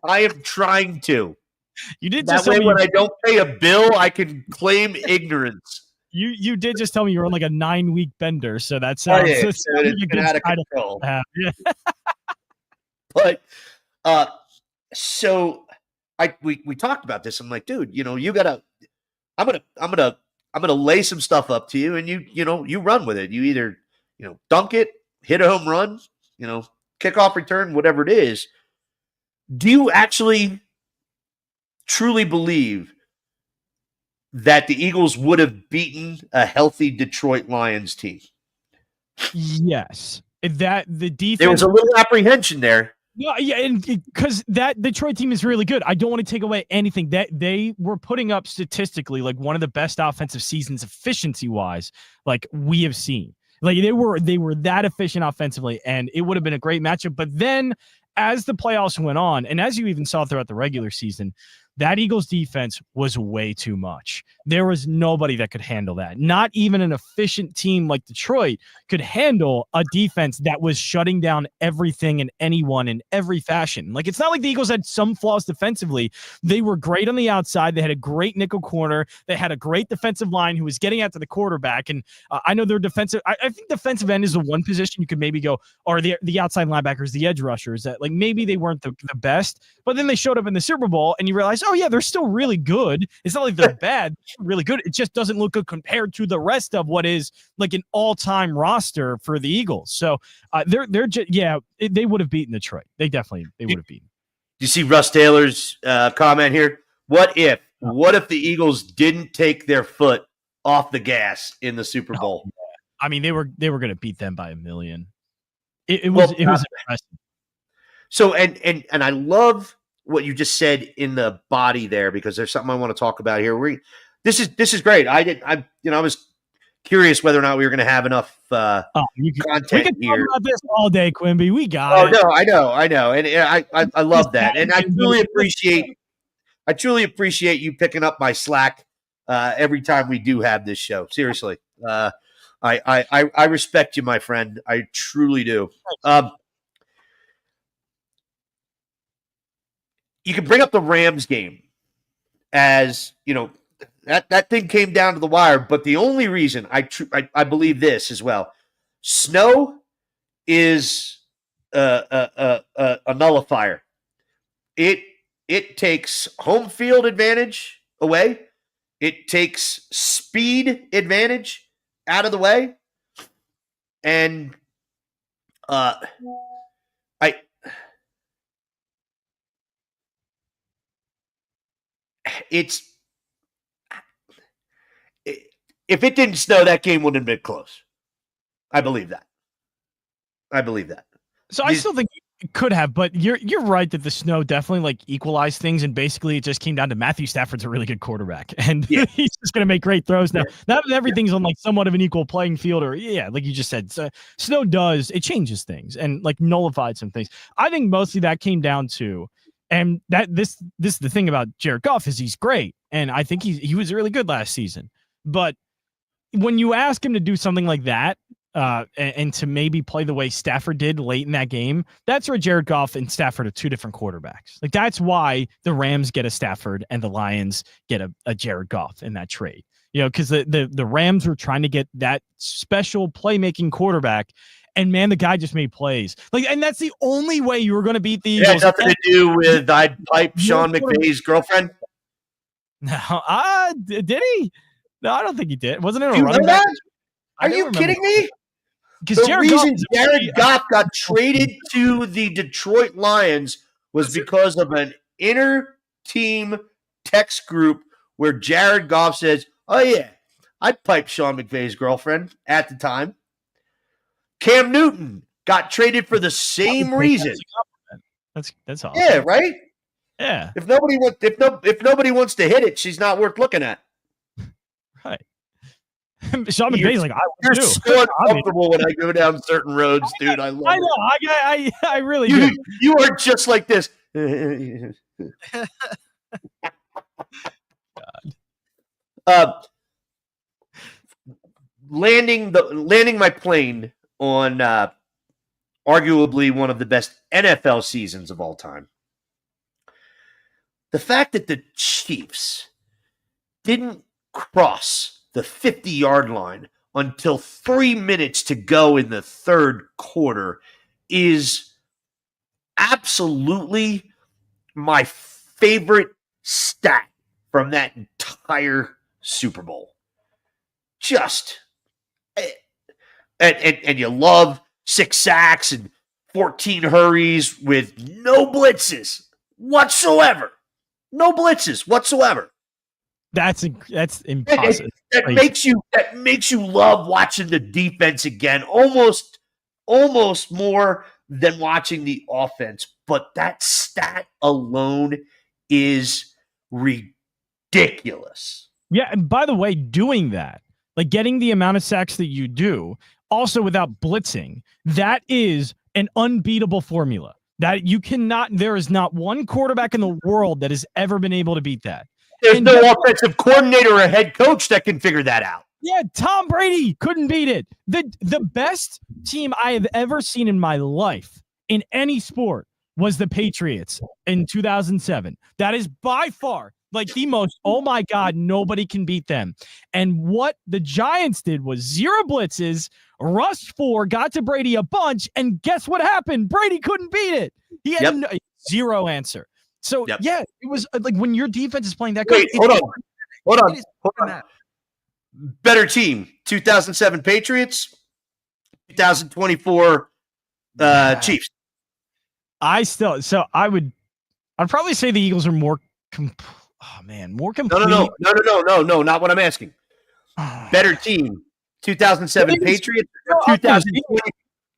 I am trying to. You did that just way tell me when I don't pay a bill, I can claim ignorance. You did just tell me you were on like a 9-week bender. So that sounds, it's been out of control. Yeah. But, so we talked about this. I'm like, dude, you gotta. I'm gonna lay some stuff up to you, and you run with it. You either dunk it, hit a home run, kickoff return, whatever it is. Do you actually truly believe that the Eagles would have beaten a healthy Detroit Lions team? Yes, that the defense. There was a little apprehension there. Yeah, and because that Detroit team is really good. I don't want to take away anything that they were putting up statistically, like one of the best offensive seasons efficiency-wise, like we have seen. Like they were that efficient offensively, and it would have been a great matchup. But then, as the playoffs went on, and as you even saw throughout the regular season, that Eagles defense was way too much. There was nobody that could handle that. Not even an efficient team like Detroit could handle a defense that was shutting down everything and anyone in every fashion. Like, it's not like the Eagles had some flaws defensively. They were great on the outside. They had a great nickel corner. They had a great defensive line who was getting after the quarterback. And I know their defensive, I think defensive end is the one position you could maybe go, or the outside linebackers, the edge rushers, that like maybe they weren't the best, but then they showed up in the Super Bowl and you realize, oh yeah, they're still really good. It's not like they're bad, they're really good. It just doesn't look good compared to the rest of what is like an all-time roster for the Eagles. So they're just, they would have beaten Detroit. They would have beaten. Do you see Russ Taylor's comment here? What if the Eagles didn't take their foot off the gas in the Super Bowl. I mean, they were going to beat them by 1 million. It was impressive. So and I love what you just said in the body there, because there's something I want to talk about here. This is great. I was curious whether or not we were going to have enough content we can here. talk about this all day, Quimby. We got it. No, I know, and I love that, and I truly appreciate you picking up my slack every time we do have this show. Seriously, I respect you, my friend. I truly do. You can bring up the Rams game as, that thing came down to the wire, but the only reason I believe this as well, snow is a nullifier. It takes home field advantage away. It takes speed advantage out of the way. And if it didn't snow, that game wouldn't have been close. I believe that. So I still think it could have, but you're right that the snow definitely equalized things, and basically it just came down to Matthew Stafford's a really good quarterback, and he's just going to make great throws now. Now that everything's on somewhat of an equal playing field, or like you just said, snow it changes things and nullified some things. I think mostly that came down to, and that this the thing about Jared Goff is he's great, and I think he was really good last season, but when you ask him to do something like that, and to maybe play the way Stafford did late in that game, that's where Jared Goff and Stafford are two different quarterbacks. That's why the Rams get a Stafford and the Lions get a Jared Goff in that trade. Because the Rams were trying to get that special playmaking quarterback, and man, the guy just made plays. And that's the only way you were going to beat the Eagles. It had nothing to do with I'd pipe Sean McVay's girlfriend. No, did he? No, I don't think he did. Wasn't it a you running know back? that? Are you kidding me? Because the reason Jared Goff got traded to the Detroit Lions was because of an inter-team text group where Jared Goff says, "Oh yeah, I piped Sean McVay's girlfriend at the time." Cam Newton got traded for the same reason. That's awesome. Yeah, right. Yeah. If nobody wants to hit it, she's not worth looking at. Right. Sean McVay's you're so uncomfortable when I go down certain roads, dude. I love it. I really do. You are just like this. Landing my plane on arguably one of the best NFL seasons of all time. The fact that the Chiefs didn't cross the 50-yard line until 3 minutes to go in the third quarter is absolutely my favorite stat from that entire Super Bowl. And you love 6 sacks and 14 hurries with no blitzes whatsoever. No blitzes whatsoever. That's impossible. That makes you love watching the defense again, almost more than watching the offense. But that stat alone is ridiculous. Yeah, and by the way, doing that, getting the amount of sacks that you do, also without blitzing, that is an unbeatable formula. That you cannot. There is not one quarterback in the world that has ever been able to beat that. There's no offensive coordinator or a head coach that can figure that out. Yeah, Tom Brady couldn't beat it. The best team I have ever seen in my life in any sport was the Patriots in 2007. That is by far the most, oh my God, nobody can beat them. And what the Giants did was 0 blitzes, rushed 4, got to Brady a bunch, and guess what happened? Brady couldn't beat it. He had zero answer. So, yeah, it was when your defense is playing that good. Wait, hold on. Better team, 2007 Patriots, 2024 Chiefs. I'd probably say the Eagles are more more complete. No, not what I'm asking. Better team, 2007 Patriots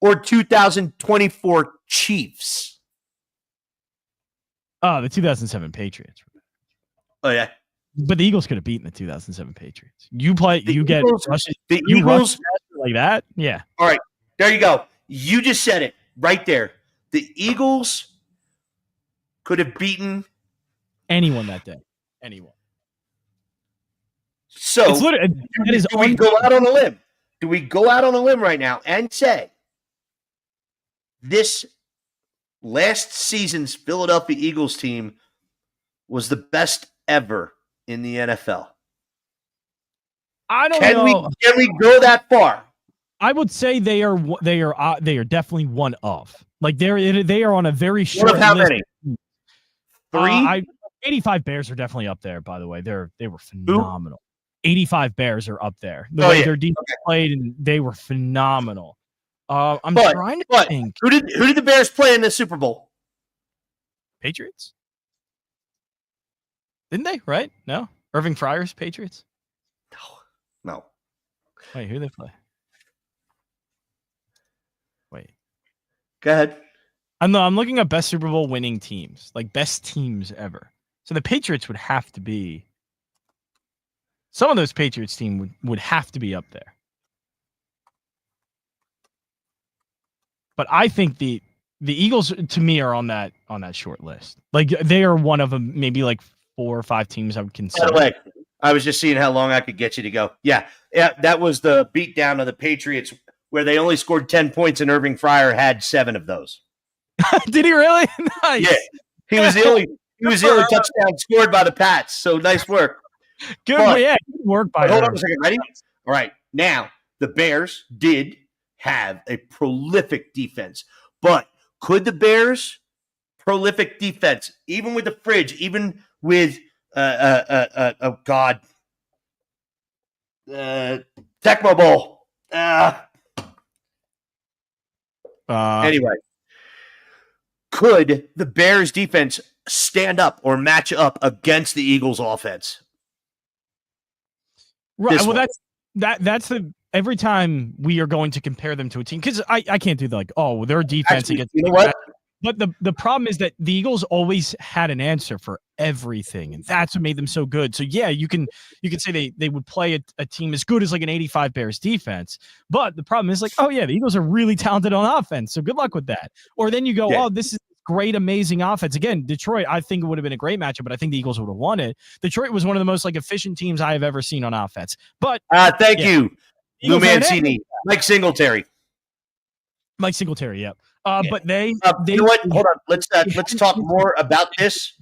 or 2024 Chiefs? Oh, the 2007 Patriots. Oh, yeah. But the Eagles could have beaten the 2007 Patriots. You get rushes, the you Eagles like that? Yeah. All right. There you go. You just said it right there. The Eagles could have beaten anyone that day. Anyone. So it's literally, do we go out on a limb? Do we go out on a limb right now and say this last season's Philadelphia Eagles team was the best ever in the NFL? I don't know. Can we go that far? I would say they are definitely one of. Like they are on a very short One of how list. many? 3? 85 Bears are definitely up there. By the way, they were phenomenal. 85 Bears are up there. The way their defense played, and they were phenomenal. I'm trying to think. Who did the Bears play in the Super Bowl? Patriots? Didn't they? Right? No. Irving Fryer's Patriots? No. Wait, who did they play? Wait. Go ahead. I'm looking at best Super Bowl winning teams, like best teams ever. So the Patriots would have to be. Some of those Patriots team would have to be up there. But I think the Eagles to me are on that short list. Like they are one of them, maybe like 4 or 5 teams I would consider. By the way, I was just seeing how long I could get you to go. Yeah, that was the beatdown of the Patriots where they only scored 10 points and Irving Fryer had 7 of those. Did he really? Nice. Yeah. He was the only touchdown scored by the Pats. So nice work. Good work by hold on a second. Ready? All right. Now, the Bears did have a prolific defense. But could the Bears' prolific defense, even with the fridge, even with Tecmo Bowl. Anyway, could the Bears defense stand up or match up against the Eagles offense? Right. Well, that's the every time we are going to compare them to a team, because I can't do their defense against. You know what? But the problem is that the Eagles always had an answer for everything, and that's what made them so good. So yeah, you can say they would play a team as good as like an 85 Bears defense, but the problem is the Eagles are really talented on offense. So good luck with that. Or then you go, this is great, amazing offense. Again, Detroit, I think it would have been a great matchup, but I think the Eagles would have won it. Detroit was one of the most efficient teams I have ever seen on offense. But thank you, Lou Mancini, Mike Singletary, yep. But they you know what? Hold on. Let's talk more about this.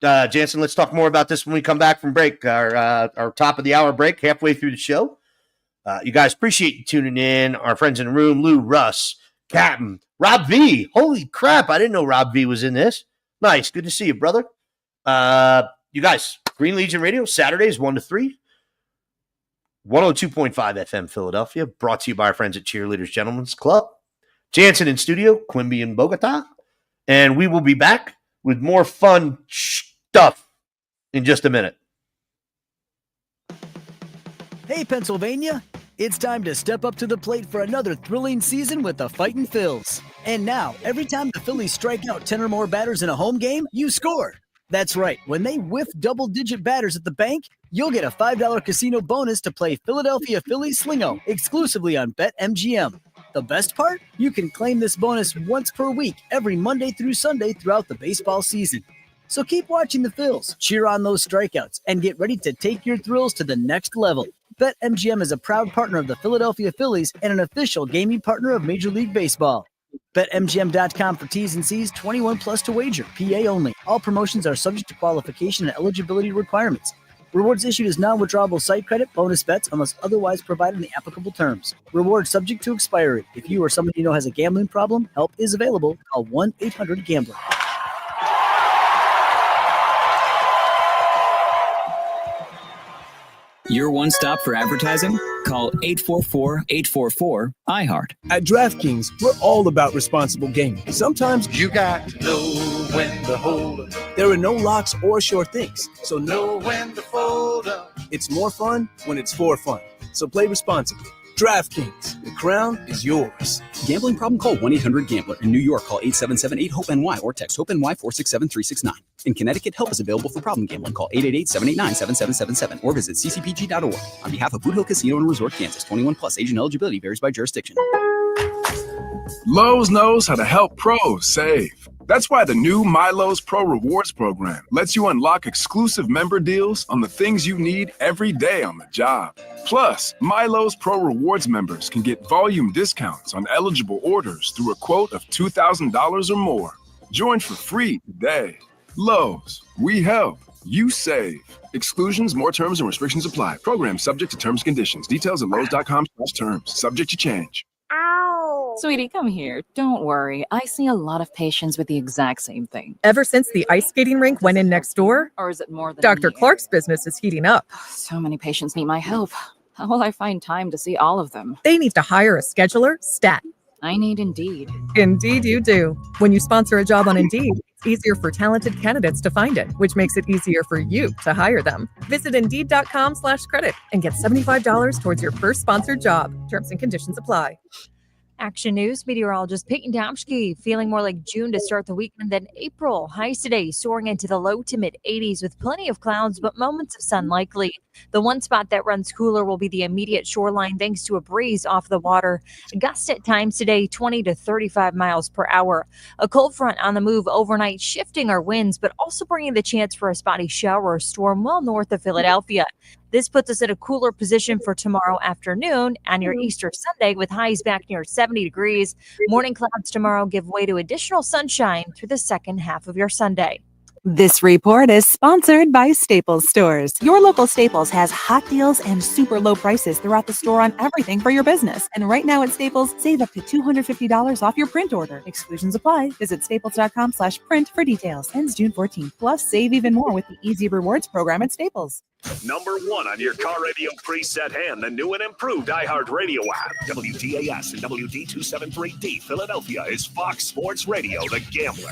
Jansen, let's talk more about this when we come back from break, our top of the hour break, halfway through the show. You guys, appreciate you tuning in. Our friends in the room, Lou, Russ, Captain, Rob V. Holy crap, I didn't know Rob V was in this. Nice. Good to see you, brother. You guys, Green Legion Radio, Saturdays 1 to 3. 102.5 FM Philadelphia, brought to you by our friends at Cheerleaders Gentlemen's Club. Jansen in studio, Quimby in Bogota. And we will be back with more fun stuff in just a minute. Hey, Pennsylvania. It's time to step up to the plate for another thrilling season with the Fightin' Phils. And now, every time the Phillies strike out 10 or more batters in a home game, you score. That's right. When they whiff double-digit batters at the bank, you'll get a $5 casino bonus to play Philadelphia Phillies Slingo exclusively on BetMGM. The best part? You can claim this bonus once per week, every Monday through Sunday throughout the baseball season. So keep watching the Phils, cheer on those strikeouts, and get ready to take your thrills to the next level. BetMGM is a proud partner of the Philadelphia Phillies and an official gaming partner of Major League Baseball. BetMGM.com for T's and C's, 21 plus to wager, PA only. All promotions are subject to qualification and eligibility requirements. Rewards issued as non-withdrawable site credit, bonus bets, unless otherwise provided in the applicable terms. Rewards subject to expiry. If you or someone you know has a gambling problem, help is available. Call 1-800-GAMBLER. Your one stop for advertising? Call 844-844-iHeart. At DraftKings, we're all about responsible gaming. Sometimes you got to know when to hold up. There are no locks or sure things, so know when to fold up. It's more fun when it's for fun. So play responsibly. DraftKings, the crown is yours. Gambling problem? Call 1-800-GAMBLER. In New York, call 877-8-HOPE-NY or text HOPE-NY 467-369. In Connecticut, help is available for problem gambling. Call 888-789-7777 or visit ccpg.org. On behalf of Boot Hill Casino and Resort, Kansas, 21 plus, age and eligibility varies by jurisdiction. Lowe's knows how to help pros save. That's why the new MyLowe's Pro Rewards program lets you unlock exclusive member deals on the things you need every day on the job. Plus, MyLowe's Pro Rewards members can get volume discounts on eligible orders through a quote of $2,000 or more. Join for free today. Lowe's, we help, you save. Exclusions, more terms and restrictions apply. Program subject to terms and conditions. Details at lowes.com/terms. Subject to change. Sweetie, come here. Don't worry. I see a lot of patients with the exact same thing. Ever since the ice skating rink went in next door? Or is it more than Dr. Clark's business is heating up. So many patients need my help. How will I find time to see all of them? They need to hire a scheduler, stat. I need Indeed. Indeed you do. When you sponsor a job on Indeed, it's easier for talented candidates to find it, which makes it easier for you to hire them. Visit Indeed.com/credit and get $75 towards your first sponsored job. Terms and conditions apply. Action News meteorologist Peyton Domschke feeling more like June to start the weekend than April. Highs today soaring into the low to mid 80s with plenty of clouds, but moments of sun likely. The one spot that runs cooler will be the immediate shoreline thanks to a breeze off the water. Gusts at times today 20 to 35 miles per hour. A cold front on the move overnight shifting our winds, but also bringing the chance for a spotty shower or storm well north of Philadelphia. This puts us in a cooler position for tomorrow afternoon and your Easter Sunday with highs back near 70 degrees. Morning clouds tomorrow give way to additional sunshine through the second half of your Sunday. This report is sponsored by Staples Stores. Your local Staples has hot deals and super low prices throughout the store on everything for your business. And right now at Staples, save up to $250 off your print order. Exclusions apply. Visit staples.com/print for details. Ends June 14th. Plus, save even more with the Easy Rewards program at Staples. Number one on your car radio preset and the new and improved iHeartRadio app. WDAS and WD273D Philadelphia is Fox Sports Radio, The Gambler.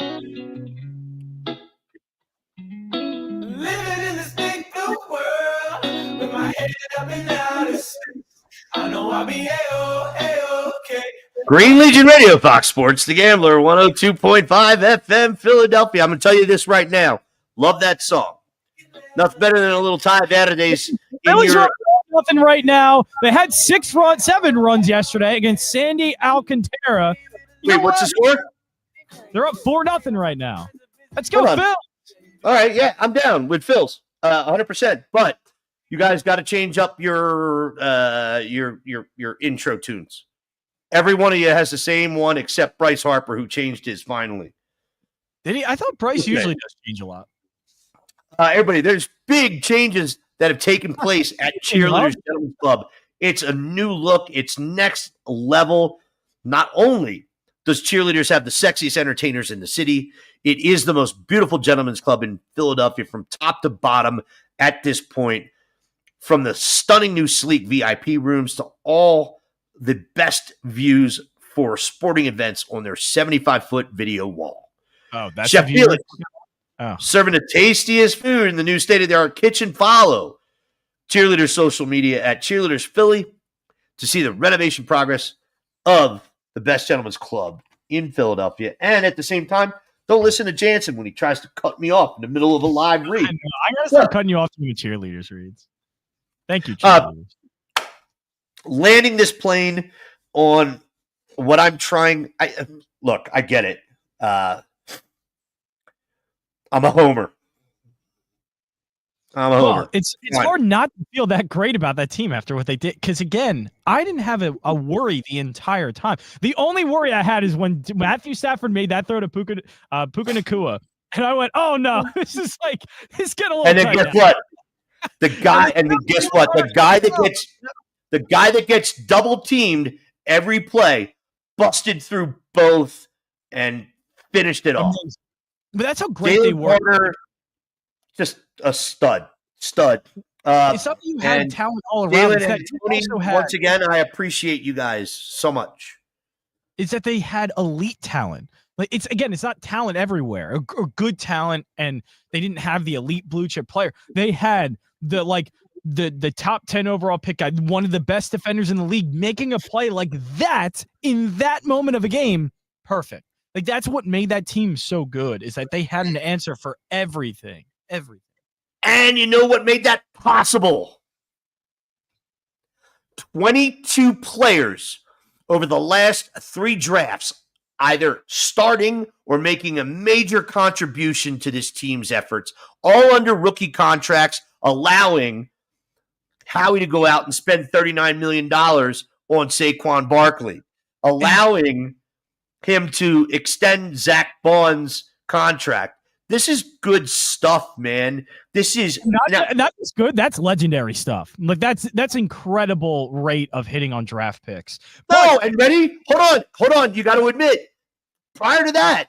Living in this big blue world with my head up in outer space. I know I'll be A-okay. Green Legion Radio, Fox Sports, The Gambler, 102.5 FM, Philadelphia. I'm going to tell you this right now. Love that song. Nothing better than a little Ty Vanade's. Phillies are nothing right now. They had 7 runs yesterday against Sandy Alcantara. Wait, what's the score? They're up 4-0 right now. Let's go, Phil. All right, yeah, I'm down with Phil's 100%. But you guys got to change up your intro tunes. Every one of you has the same one except Bryce Harper, who changed his finally. Did he? I thought Bryce usually does change a lot. Everybody, there's big changes that have taken place at Cheerleaders Gentlemen's Club. It's a new look. It's next level. Not only does Cheerleaders have the sexiest entertainers in the city, it is the most beautiful gentlemen's club in Philadelphia from top to bottom at this point. From the stunning new sleek VIP rooms to all the best views for sporting events on their 75-foot video wall. Oh, that's Chef Felix serving the tastiest food in the new state-of-the-art kitchen. Follow Cheerleaders social media at Cheerleaders Philly to see the renovation progress of the best gentlemen's club in Philadelphia. And at the same time, don't listen to Jansen when he tries to cut me off in the middle of a live read. I gotta start cutting you off doing Cheerleaders reads. Thank you, Cheerleaders. Landing this plane on what I'm trying. Look, I get it. I'm a homer. Well, it's hard not to feel that great about that team after what they did. Because, again, I didn't have a worry the entire time. The only worry I had is when Matthew Stafford made that throw to Puka Nacua. And I went, oh, no, this is like, it's getting a little And then guess what? The guy, and then guess what? The guy that gets double teamed every play busted through both and finished it off. But that's how great they were. Warner, just a stud. It's something you had talent all around. Jalen and Tony, once again, I appreciate you guys so much. Is that they had elite talent. Like it's not talent everywhere or good talent, and they didn't have the elite blue chip player. They had the top 10 overall pick guy, one of the best defenders in the league, making a play like that in that moment of a game. Perfect. Like that's what made that team so good, is that they had an answer for everything. Everything. And you know what made that possible? 22 players over the last 3 drafts, either starting or making a major contribution to this team's efforts, all under rookie contracts, allowing Howie to go out and spend $39 million on Saquon Barkley, allowing him to extend Zach Bond's contract. This is good stuff, man. This is not just good. That's legendary stuff. Like that's incredible rate of hitting on draft picks. No, and ready? Hold on. You got to admit, prior to that,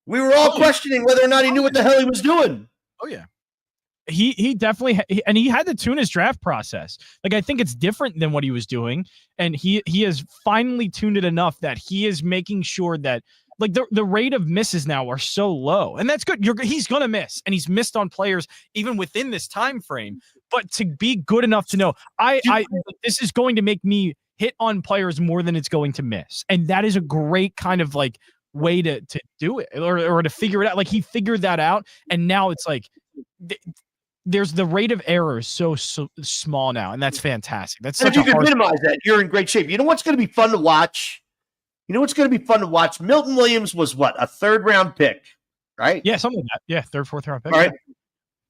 we were all questioning whether or not he knew what the hell he was doing. Oh yeah. He definitely and he had to tune his draft process. Like I think it's different than what he was doing, and he has finally tuned it enough that he is making sure that like the rate of misses now are so low, and that's good. He's gonna miss, and he's missed on players even within this time frame. But to be good enough to know, this is going to make me hit on players more than it's going to miss, and that is a great kind of like way to do it or to figure it out. Like he figured that out, and now it's like there's the rate of error is so small now, and that's fantastic. That's if you can minimize that, you're in great shape. You know what's going to be fun to watch? Milton Williams was what, a 3rd round pick, right? Yeah, something like that. Yeah, 3rd, 4th round pick. All right.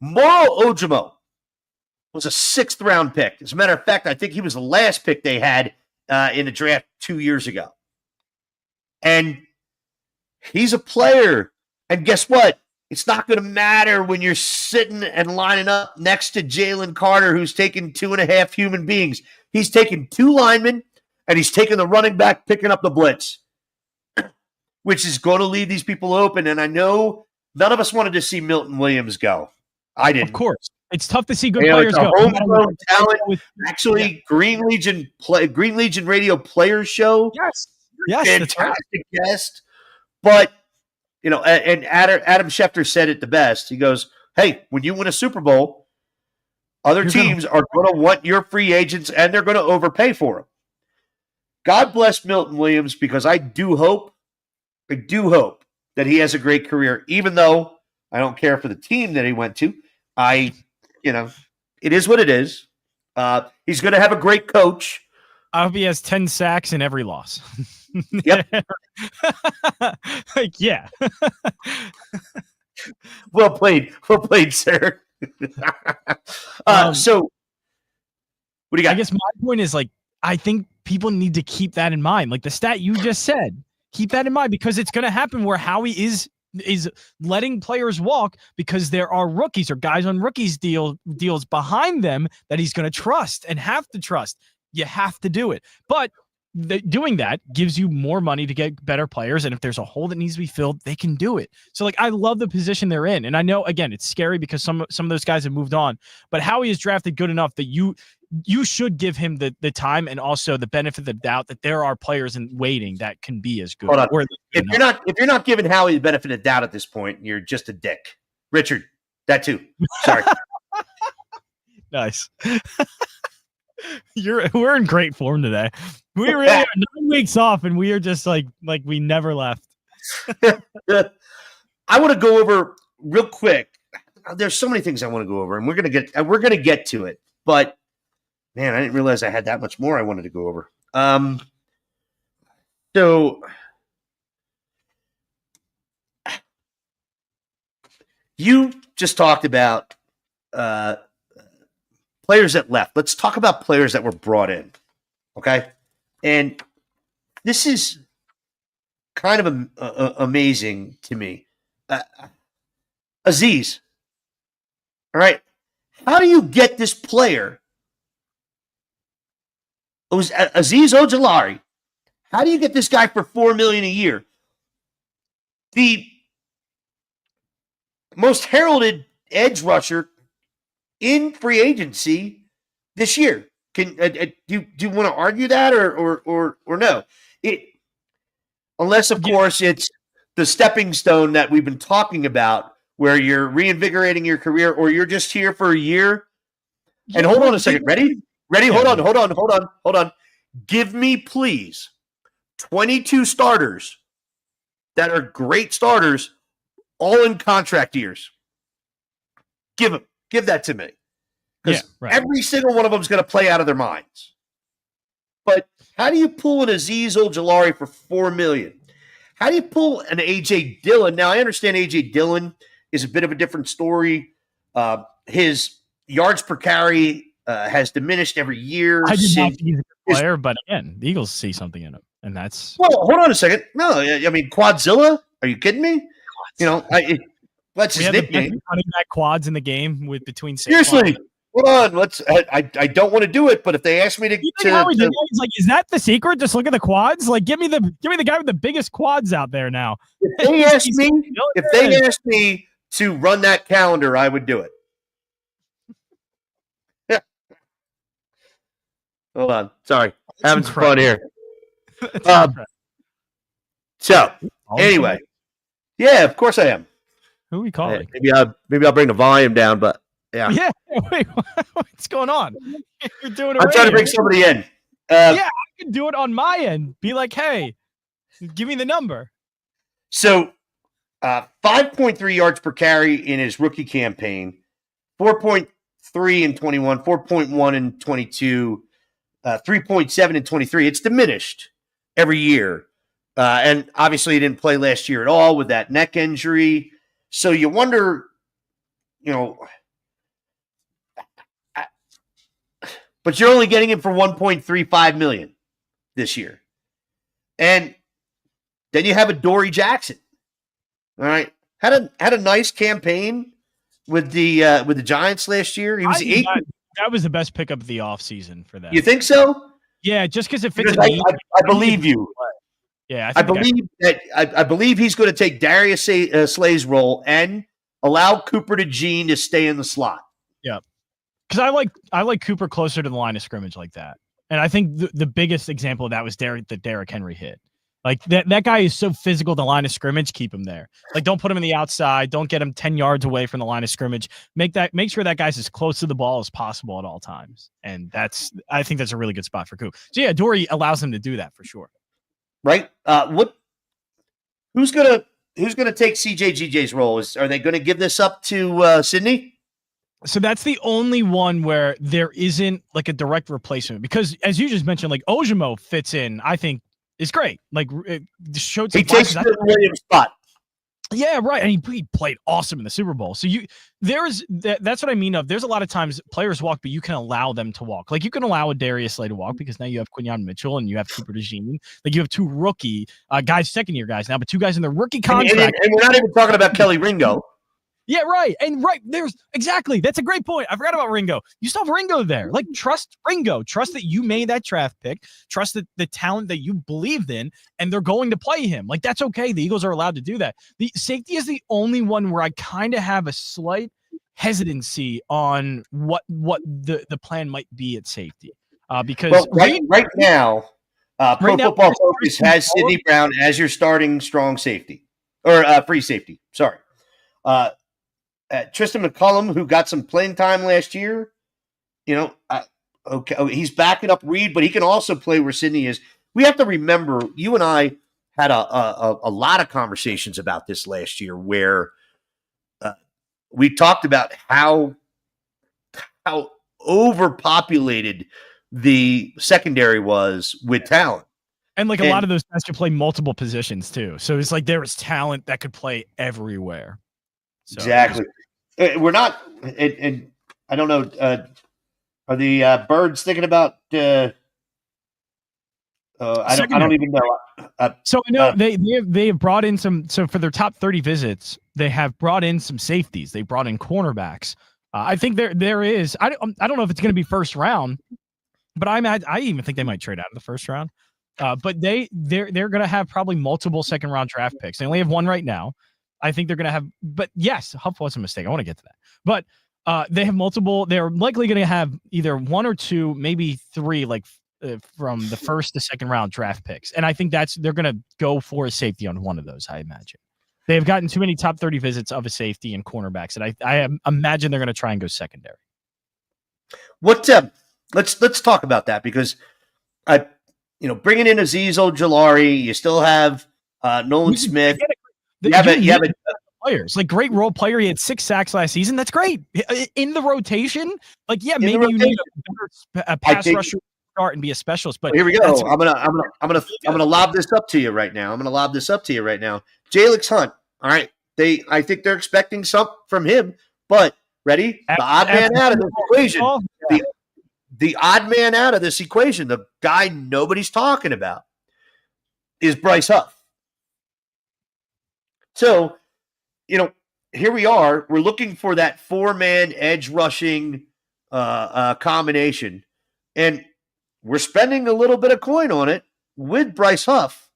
Moro Ojimo was a 6th round pick. As a matter of fact, I think he was the last pick they had in the draft 2 years ago. And he's a player. And guess what? It's not going to matter when you're sitting and lining up next to Jalen Carter, who's taken 2.5 human beings. He's taken 2 linemen, and he's taken the running back, picking up the blitz, which is going to leave these people open. And I know none of us wanted to see Milton Williams go. I didn't. Of course. It's tough to see good players go. Homegrown talent. Actually, Green Legion Radio Players Show. Yes, fantastic guest. But and Adam Schefter said it the best. He goes, "Hey, when you win a Super Bowl, other teams are going to want your free agents, and they're going to overpay for them." God bless Milton Williams, because I do hope that he has a great career, even though I don't care for the team that he went to. It is what it is. He's going to have a great coach. I hope he has 10 sacks in every loss. Yep. Yeah. Well played, sir. So what do you got? I guess my point is, like, I think people need to keep that in mind. Like the stat you just said, keep that in mind, because it's going to happen where Howie is letting players walk because there are rookies or guys on rookies deals behind them that he's going to trust and have to trust. You have to do it. But doing that gives you more money to get better players. And if there's a hole that needs to be filled, they can do it. So like, I love the position they're in. And I know, again, it's scary because some of those guys have moved on, but Howie is drafted good enough that you should give him the time and also the benefit of the doubt that there are players in waiting that can be as good. Hold on. If you're not giving Howie the benefit of doubt at this point, you're just a dick. Richard, that too. Sorry. Nice. We're in great form today. We really are 9 weeks off, and we are just like we never left. I want to go over real quick. There's so many things I want to go over, and we're gonna get to it. But man, I didn't realize I had that much more I wanted to go over. So you just talked about players that left. Let's talk about players that were brought in. Okay. And this is kind of amazing to me. Aziz. All right. How do you get this player? It was Aziz Ojulari. How do you get this guy for $4 million a year? The most heralded edge rusher in free agency this year. Can do you want to argue that or no? Unless of course it's the stepping stone that we've been talking about, where you're reinvigorating your career, or you're just here for a year. And hold on a second. Ready? Hold on. Give me, please, 22 starters that are great starters, all in contract years. Give that to me. Because every single one of them is going to play out of their minds. But how do you pull an Azeez Ojulari for $4 million? How do you pull an A.J. Dillon? Now, I understand A.J. Dillon is a bit of a different story. His yards per carry has diminished every year. I did not think he's a good player, but again, the Eagles see something in him, and that's. Well, hold on a second. No, I mean Quadzilla. Are you kidding me? You know, that's his nickname. Running back quads in the game with between. Seriously, hold on. I don't want to do it, but if they ask me to, he's like, is that the secret? Just look at the quads. Like, give me the guy with the biggest quads out there now. If they asked me to run that calendar, I would do it. Hold on. Sorry. Having some fun here. Anyway. Yeah, of course I am. Who are we calling? Maybe I'll bring the volume down, but yeah. Yeah. Wait, what's going on? You're doing it. I'm trying to bring somebody in. I can do it on my end. Be like, hey, give me the number. So 5.3 yards per carry in his rookie campaign, 4.3 in 21, 4.1 in 22. 3.7 in 23. It's diminished every year. And obviously he didn't play last year at all with that neck injury. So you wonder, but you're only getting him for $1.35 million this year. And then you have a Dory Jackson. All right. Had a nice campaign with the Giants last year. He was eight. That was the best pickup of the offseason for that. You think so? Yeah, just because it fits. I believe you. Yeah, I believe he's going to take Darius Slay's role and allow Cooper DeJean to stay in the slot. Yeah, because I like Cooper closer to the line of scrimmage like that, and I think the biggest example of that was the Derrick Henry hit. Like that guy is so physical, the line of scrimmage, keep him there. Like, don't put him in the outside. Don't get him 10 yards away from the line of scrimmage. Make sure that guy's as close to the ball as possible at all times. And I think that's a really good spot for Coop. So yeah, Dory allows him to do that for sure. Right. Who's gonna take CJGJ's role? Are they gonna give this up to Sydney? So that's the only one where there isn't like a direct replacement, because as you just mentioned, like Ojimo fits in, I think, is great. Like, it showed some takes the Williams spot. Yeah, right. And he played awesome in the Super Bowl. So that's what I mean. There's a lot of times players walk, but you can allow them to walk. Like, you can allow a Darius Slay to walk because now you have Quinyon Mitchell and you have Cooper DeJean. Like, you have two rookie guys, second-year guys now, but two guys in their rookie contract. And we're not even talking about Kelly Ringo. Yeah, right. And that's a great point. I forgot about Ringo. You still have Ringo there. Like, trust Ringo. Trust that you made that draft pick. Trust that the talent that you believed in, and they're going to play him. Like, that's okay. The Eagles are allowed to do that. The safety is the only one where I kind of have a slight hesitancy on what the plan might be at safety. Because right now, Pro Football Focus has Sidney Brown as your starting strong safety or free safety. Sorry. Tristan McCullum, who got some playing time last year, he's backing up Reed, but he can also play where Sidney is. We have to remember, you and I had a lot of conversations about this last year, where we talked about how overpopulated the secondary was with talent. And like a lot of those guys could play multiple positions too. So it's like there was talent that could play everywhere. So, exactly. We're not, and I don't know. Are the Birds thinking about? I don't even know. So I know they have brought in some. So for their top 30 visits, they have brought in some safeties. They brought in cornerbacks. I think there is. I don't know if it's going to be first round, but I even think they might trade out in the first round. But they're going to have probably multiple second round draft picks. They only have one right now. I think they're going to have, but yes, Huff was a mistake. I want to get to that. But they have multiple. They're likely going to have either one or two, maybe three, like from the first to second round draft picks. And I think they're going to go for a safety on one of those, I imagine. They've gotten too many top 30 visits of a safety and cornerbacks, and I imagine they're going to try and go secondary. Let's talk about that, because bringing in Azeez Ojulari, you still have Nolan Smith. You have a players, like great role player. He had 6 sacks last season. That's great. In the rotation, maybe you need a pass rusher to start and be a specialist. But here we go. I'm gonna lob this up to you right now. Jalix Hunt. All right. I think they're expecting something from him, but ready? The odd man out of this equation. The odd man out of this equation, the guy nobody's talking about, is Bryce Huff. So, here we are. We're looking for that 4-man edge rushing combination, and we're spending a little bit of coin on it with Bryce Huff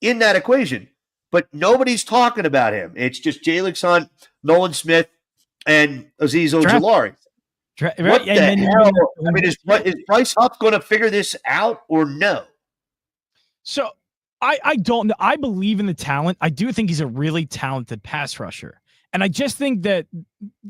in that equation. But nobody's talking about him. It's just Jalix Hunt, Nolan Smith, and Azeez Ojulari. What the hell? I mean, is Bryce Huff going to figure this out or no? So I don't know. I believe in the talent. I do think he's a really talented pass rusher. And I just think that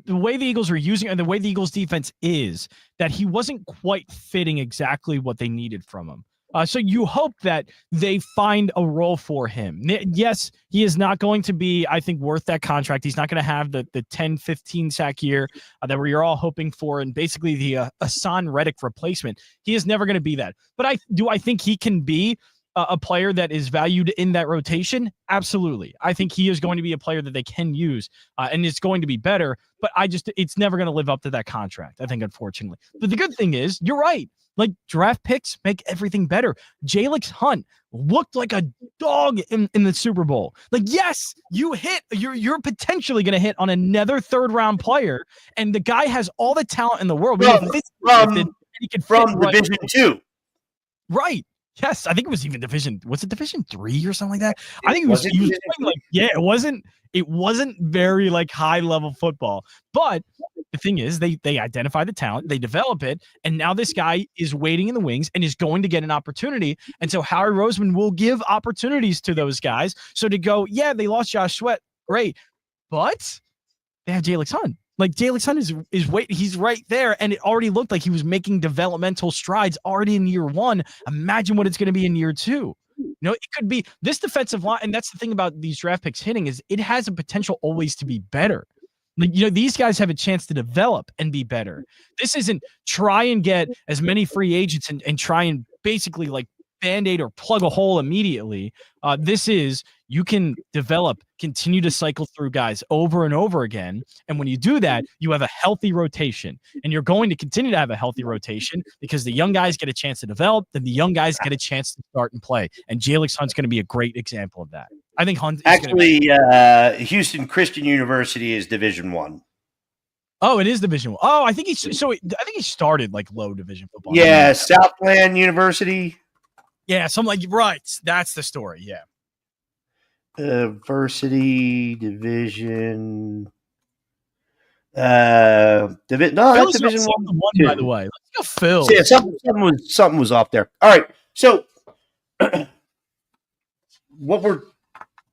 the way the Eagles are using and the way the Eagles defense is, that he wasn't quite fitting exactly what they needed from him. So you hope that they find a role for him. Yes, he is not going to be, I think, worth that contract. He's not going to have the 10, 15 sack year that we're all hoping for, and basically the Hassan Reddick replacement. He is never going to be that. But I think he can be a player that is valued in that rotation? Absolutely. I think he is going to be a player that they can use, and it's going to be better. But it's never going to live up to that contract, I think, unfortunately. But the good thing is, you're right. Like, draft picks make everything better. Jalix Hunt looked like a dog in the Super Bowl. Like, yes, you're potentially going to hit on another 3rd-round player, and the guy has all the talent in the world. From Division 2. Right. Yes, I think it was even Division 3 or something like that? I think it wasn't very like high level football. But the thing is, they identify the talent, they develop it, and now this guy is waiting in the wings and is going to get an opportunity. And so Howie Roseman will give opportunities to those guys. So to go, yeah, they lost Josh Sweat, great, but they have Jalix Hunt. Like, Jalix Hunt is waiting. He's right there, and it already looked like he was making developmental strides already in year 1. Imagine what it's going to be in year 2. It could be this defensive line, and that's the thing about these draft picks hitting, is it has a potential always to be better. Like, these guys have a chance to develop and be better. This isn't try and get as many free agents and try and basically like Band-Aid or plug a hole immediately. This is, you can develop, continue to cycle through guys over and over again. And when you do that, you have a healthy rotation, and you're going to continue to have a healthy rotation because the young guys get a chance to develop, then the young guys get a chance to start and play. And Jalix Hunt's going to be a great example of that. I think Hunt is Houston Christian University is Division 1. Oh, it is Division 1. Oh, I think he started like low division football. Yeah, Southland University. Yeah, something like, right. That's the story. Yeah. Varsity Division. No, that's Division 1, by the way. Let's go, Phil. So yeah, something was off there. All right. So what we're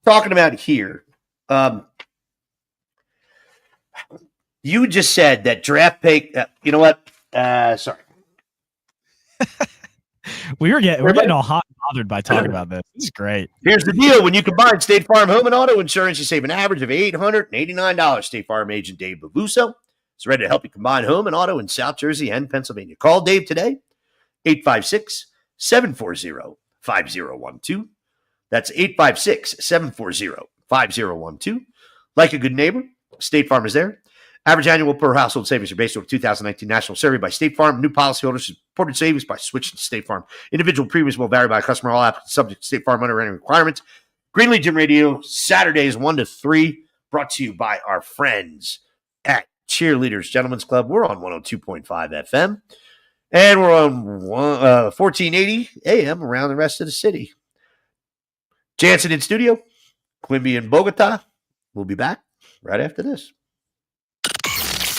talking about here, you just said that draft pick. You know what? Sorry. We're getting all hot and bothered by talking about this. It's great. Here's the deal. When you combine State Farm home and auto insurance, you save an average of $889. State Farm agent Dave Babuso is ready to help you combine home and auto in South Jersey and Pennsylvania. Call Dave today, 856-740-5012. That's 856-740-5012. Like a good neighbor, State Farm is there. Average annual per household savings are based on a 2019 national survey by State Farm. New policyholders reported savings by switching to State Farm. Individual premiums will vary by customer. All applicants subject to State Farm underwriting requirements. Green Legion Radio, Saturdays 1 to 3, brought to you by our friends at Cheerleaders Gentlemen's Club. We're on 102.5 FM, and we're on 1480 AM around the rest of the city. Jansen in studio, Quimby in Bogota. We'll be back right after this.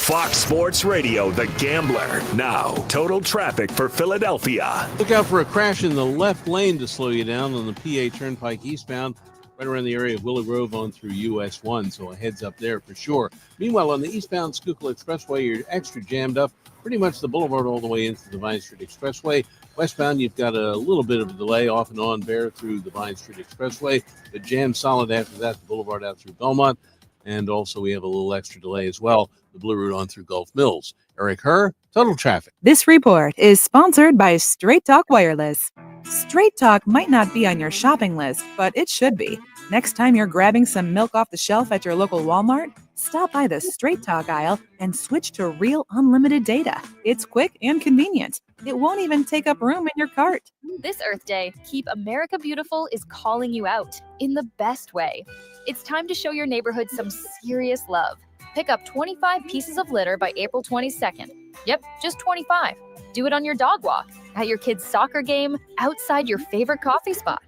Fox Sports Radio, The Gambler. Now, total traffic for Philadelphia. Look out for a crash in the left lane to slow you down on the PA Turnpike eastbound, right around the area of Willow Grove on through US 1, so a heads up there for sure. Meanwhile, on the eastbound Schuylkill Expressway, you're extra jammed up, pretty much the boulevard all the way into the Vine Street Expressway. Westbound, you've got a little bit of a delay off and on Bear through the Vine Street Expressway, but jammed solid after that, the boulevard out through Belmont. And also we have a little extra delay as well, the Blue Route on through Gulf Mills. Eric Herr, Total Traffic. This report is sponsored by Straight Talk Wireless. Straight Talk might not be on your shopping list, but it should be. Next time you're grabbing some milk off the shelf at your local Walmart, stop by the Straight Talk aisle and switch to real unlimited data. It's quick and convenient. It won't even take up room in your cart. This Earth Day, Keep America Beautiful is calling you out in the best way. It's time to show your neighborhood some serious love. Pick up 25 pieces of litter by April 22nd. Yep, just 25. Do it on your dog walk, at your kid's soccer game, outside your favorite coffee spot.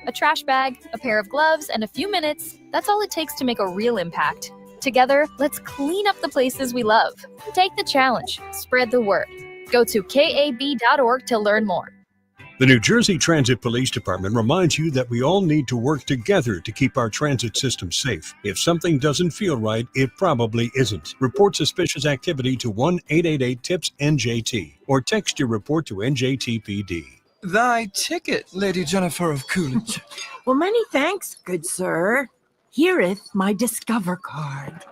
A trash bag, a pair of gloves, and a few minutes, that's all it takes to make a real impact. Together, let's clean up the places we love. Take the challenge. Spread the word. Go to kab.org to learn more. The New Jersey Transit Police Department reminds you that we all need to work together to keep our transit system safe. If something doesn't feel right, it probably isn't. Report suspicious activity to 1-888-TIPS-NJT or text your report to NJTPD. Thy ticket, Lady Jennifer of Coolidge. Well, many thanks, good sir. Hereeth my Discover card.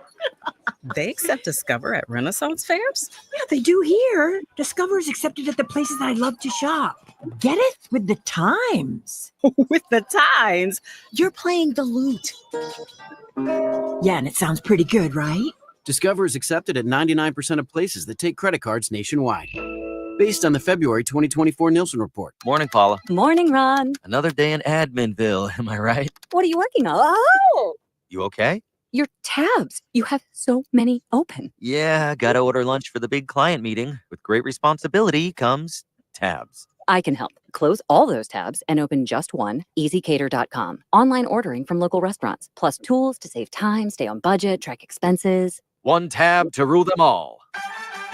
They accept Discover at Renaissance fairs? Yeah, they do here. Discover is accepted at the places I love to shop. Get it? With the times. With the times? You're playing the lute. Yeah, and it sounds pretty good, right? Discover is accepted at 99% of places that take credit cards nationwide. Based on the February 2024 Nielsen report. Morning, Paula. Morning, Ron. Another day in Adminville, am I right? What are you working on? Oh! You okay? Your tabs. You have so many open. Yeah, gotta order lunch for the big client meeting. With great responsibility comes tabs. I can help. Close all those tabs and open just one, easycater.com. Online ordering from local restaurants, plus tools to save time, stay on budget, track expenses. One tab to rule them all.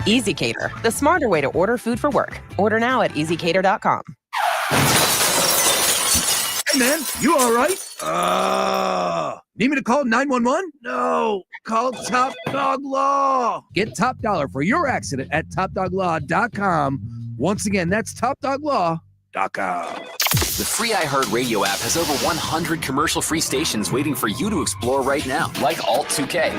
EasyCater, the smarter way to order food for work. Order now at easycater.com. Hey, man, you all right? Need me to call 911? No, call Top Dog Law. Get top dollar for your accident at topdoglaw.com. Once again, that's topdoglaw.com. The free iHeartRadio app has over 100 commercial-free stations waiting for you to explore right now, like Alt 2K.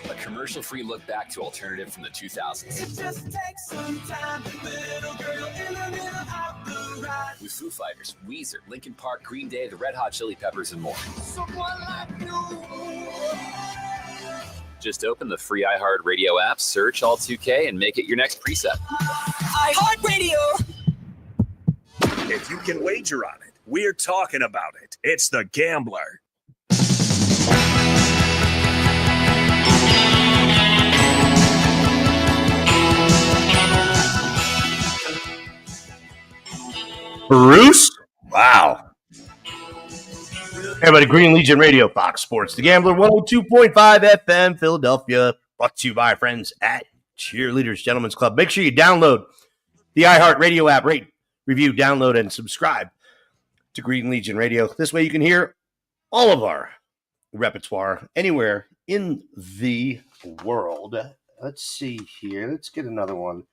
A commercial-free look back to alternative from the 2000s. It just takes some time, little girl in the middle of the ride. With Foo Fighters, Weezer, Linkin Park, Green Day, the Red Hot Chili Peppers, and more. Someone like you. Just open the free iHeartRadio app, search Alt 2K, and make it your next preset. iHeartRadio. If you can wager on it, we're talking about it. It's The Gambler. Bruce? Wow. Everybody, Green Legion Radio, Fox Sports, The Gambler, 102.5 FM, Philadelphia. Brought to you by our friends at Cheerleaders Gentlemen's Club. Make sure you download the iHeartRadio app, rate, review, download, and subscribe to Green Legion Radio. This way you can hear all of our repertoire anywhere in the world. Let's see here. Let's get another one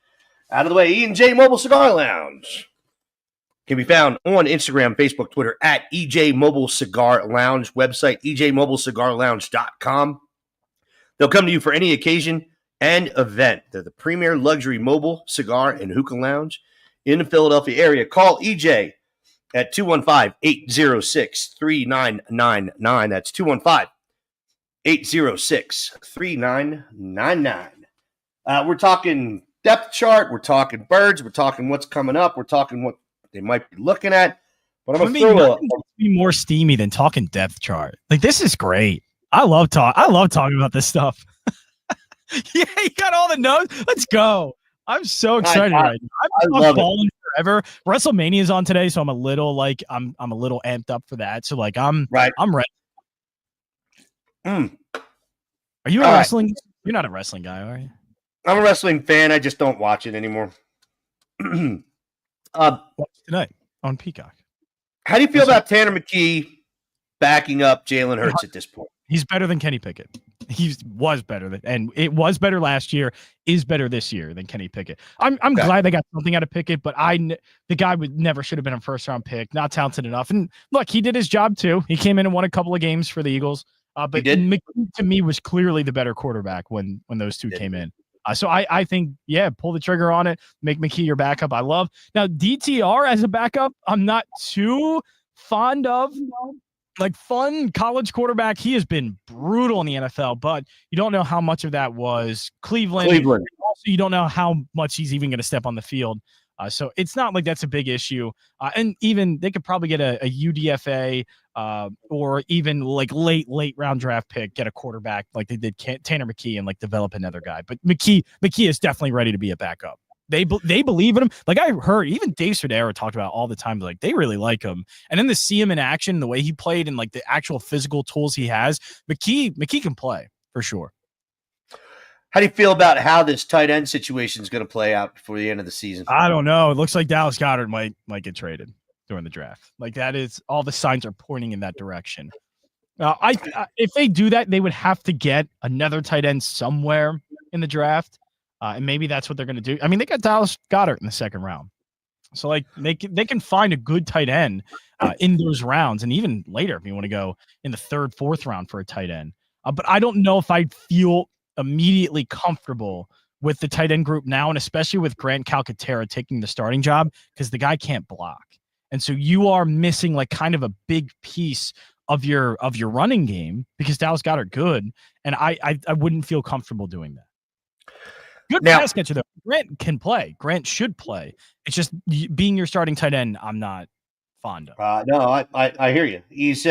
out of the way. E&J Mobile Cigar Lounge can be found on Instagram, Facebook, Twitter at EJ Mobile Cigar Lounge. Website, ejmobilecigarlounge.com. They'll come to you for any occasion and event. They're the premier luxury mobile cigar and hookah lounge in the Philadelphia area. Call EJ at 215-806-3999. That's 215-806-3999. We're talking depth chart. We're talking birds. We're talking what's coming up. We're talking what they might be looking at. But I'm going to be more steamy than talking depth chart. Like, this is great. I love talking about this stuff. Yeah, you got all the notes. Let's go. I'm so excited right now. I'm balling forever. WrestleMania is on today, so I'm a little amped up for that. So like I'm ready. Are you a wrestling You're not a wrestling guy, are you? I'm a wrestling fan. I just don't watch it anymore. Tonight on Peacock. How do you feel about Tanner McKee backing up Jalen Hurts at this point? He's better than Kenny Pickett. He was better than, and it was better last year. Is better this year than Kenny Pickett. I'm glad they got something out of Pickett, but the guy never should have been a first round pick. Not talented enough. And look, he did his job too. He came in and won a couple of games for the Eagles. But McKee to me was clearly the better quarterback when those two came in. So I think, pull the trigger on it. Make McKee your backup. I love. Now, DTR as a backup, I'm not too fond of. Like, fun college quarterback. He has been brutal in the NFL, but you don't know how much of that was Cleveland. Also, you don't know how much he's even going to step on the field. So it's not like that's a big issue. And even they could probably get a UDFA or even like late round draft pick, get a quarterback like they did Tanner McKee and like develop another guy. But McKee is definitely ready to be a backup. They believe in him. Like I heard, even Dave Serdera talked about all the time. Like they really like him, and then to see him in action, the way he played, and like the actual physical tools he has, McKee can play for sure. How do you feel about how this tight end situation is going to play out before the end of the season? I don't know. It looks like Dallas Goedert might get traded during the draft. Like that is all the signs are pointing in that direction. If they do that, they would have to get another tight end somewhere in the draft. And maybe that's what they're going to do. I mean, they got Dallas Goedert in the second round. So, like, they can find a good tight end in those rounds. And even later, if you want to go in the third, fourth round for a tight end. But I don't know if I'd feel immediately comfortable with the tight end group now, and especially with Grant Calcaterra taking the starting job, because the guy can't block. And so you are missing, like, kind of a big piece of your running game because Dallas Goedert good. And I wouldn't feel comfortable doing that. Good pass catcher, though. Grant can play. Grant should play. It's just being your starting tight end, I'm not fond of. No, I hear you. He's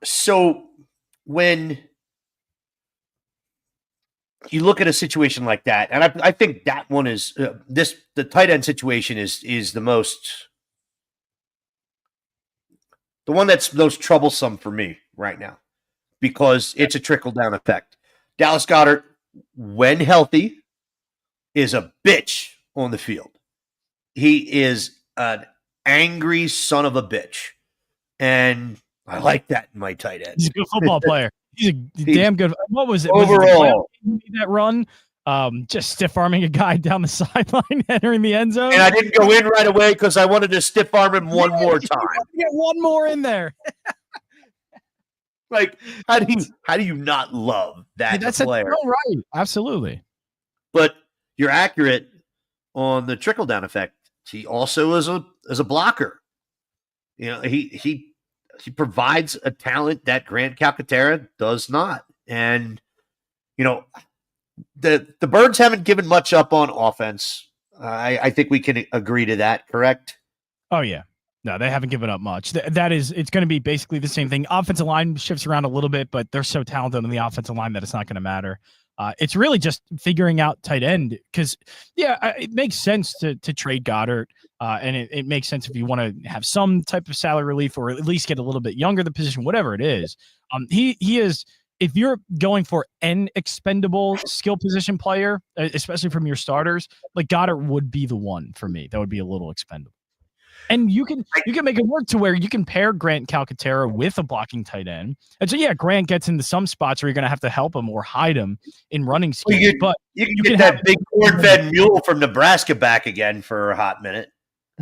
so when you look at a situation like that, and I think that one is the tight end situation is the one that's most troublesome for me right now because it's a trickle down effect. Dallas Goedert, when healthy, is a bitch on the field. He is an angry son of a bitch. And I like that in my tight end. He's a good football player. He's damn good. What was it? Overall. Was it that run? Just stiff arming a guy down the sideline, entering the end zone. And I didn't go in right away because I wanted to stiff arm him one more time. Get one more in there. Like, how do you not love that player? Right. Absolutely. But you're accurate on the trickle down effect. He also is a blocker. You know, he provides a talent that Grant Calcaterra does not. And you know, the Birds haven't given much up on offense. I think we can agree to that, correct? Oh yeah. No, they haven't given up much. It's going to be basically the same thing. Offensive line shifts around a little bit, but they're so talented on the offensive line that it's not going to matter. It's really just figuring out tight end because, it makes sense to trade Goddard, and it makes sense if you want to have some type of salary relief or at least get a little bit younger the position, whatever it is. He is. If you're going for an expendable skill position player, especially from your starters, like Goddard would be the one for me. That would be a little expendable. And you can make it work to where you can pair Grant Calcaterra with a blocking tight end. And so, Grant gets into some spots where you're going to have to help him or hide him in running scheme. But you can get that big corn-fed mule from Nebraska back again for a hot minute.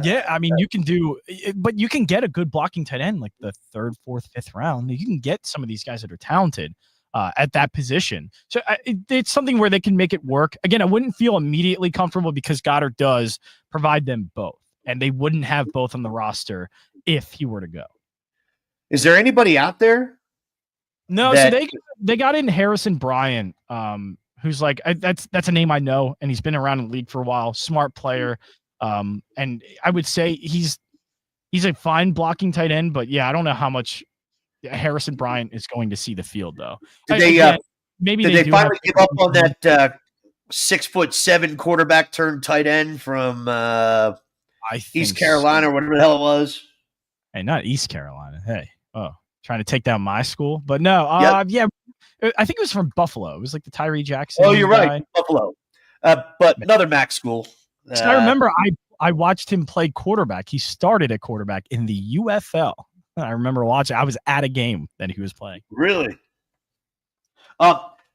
Yeah, I mean, you can but you can get a good blocking tight end like the third, fourth, fifth round. You can get some of these guys that are talented at that position. So it's something where they can make it work. Again, I wouldn't feel immediately comfortable because Goddard does provide them both. And they wouldn't have both on the roster if he were to go. Is there anybody out there? No, so they got in Harrison Bryant, who's like that's a name I know, and he's been around in the league for a while. Smart player, and I would say he's a fine blocking tight end, but I don't know how much Harrison Bryant is going to see the field though. Did they finally give up on that 6'7" quarterback turned tight end from East Carolina or whatever the hell it was? Hey, not East Carolina. Hey, trying to take down my school, but no. I think it was from Buffalo. It was like the Tyree Jackson. Oh, you're guy. right, Buffalo. But another MAC school. So I remember I watched him play quarterback. He started at quarterback in the UFL. I remember watching. I was at a game that he was playing. Really?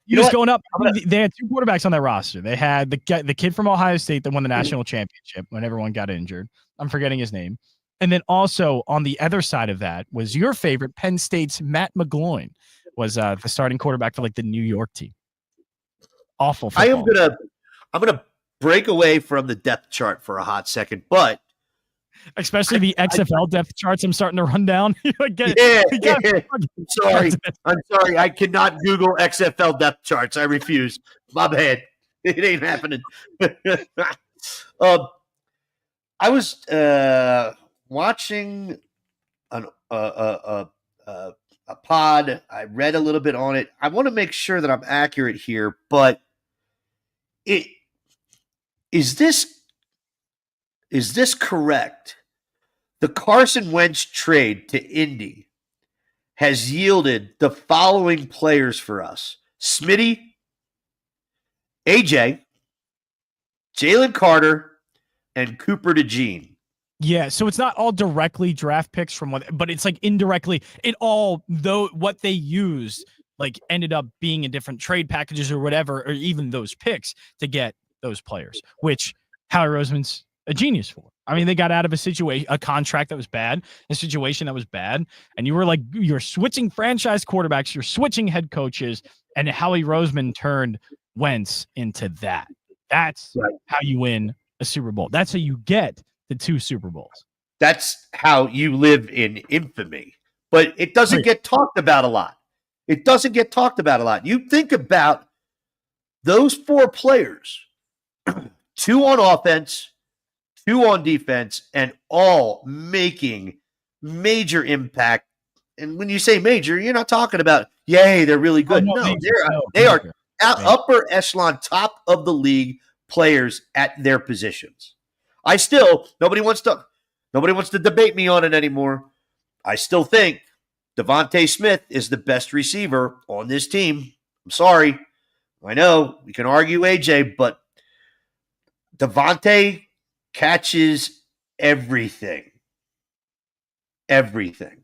He was going up. They had two quarterbacks on that roster. They had the kid from Ohio State that won the national championship when everyone got injured. I'm forgetting his name. And then also on the other side of that was your favorite Penn State's Matt McGloin was the starting quarterback for like the New York team. Awful football. I'm gonna break away from the depth chart for a hot second, but especially the XFL depth charts I'm starting to run down. I'm sorry. I cannot Google XFL depth charts. I refuse. My bad. It ain't happening. I was watching a pod. I read a little bit on it. I want to make sure that I'm accurate here, but is this correct? The Carson Wentz trade to Indy has yielded the following players for us: Smitty, AJ, Jalen Carter, and Cooper DeJean. Yeah, so it's not all directly draft picks from what, but it's like indirectly. It all, though, what they used like ended up being in different trade packages or whatever, or even those picks to get those players, which Howie Roseman's a genius for. I mean, they got out of a contract that was bad, a situation that was bad, and you're switching franchise quarterbacks, you're switching head coaches, and Howie Roseman turned Wentz into that. That's how you win a Super Bowl. That's how you get the 2 Super Bowls. That's how you live in infamy. But it doesn't get talked about a lot. You think about those 4 players, 2 on offense, 2 on defense, and all making major impact. And when you say major, you're not talking about, yay, they're really good. They are upper echelon, top of the league players at their positions. Nobody wants to debate me on it anymore. I still think Devontae Smith is the best receiver on this team. I'm sorry. I know we can argue AJ, but Devontae catches everything. Everything.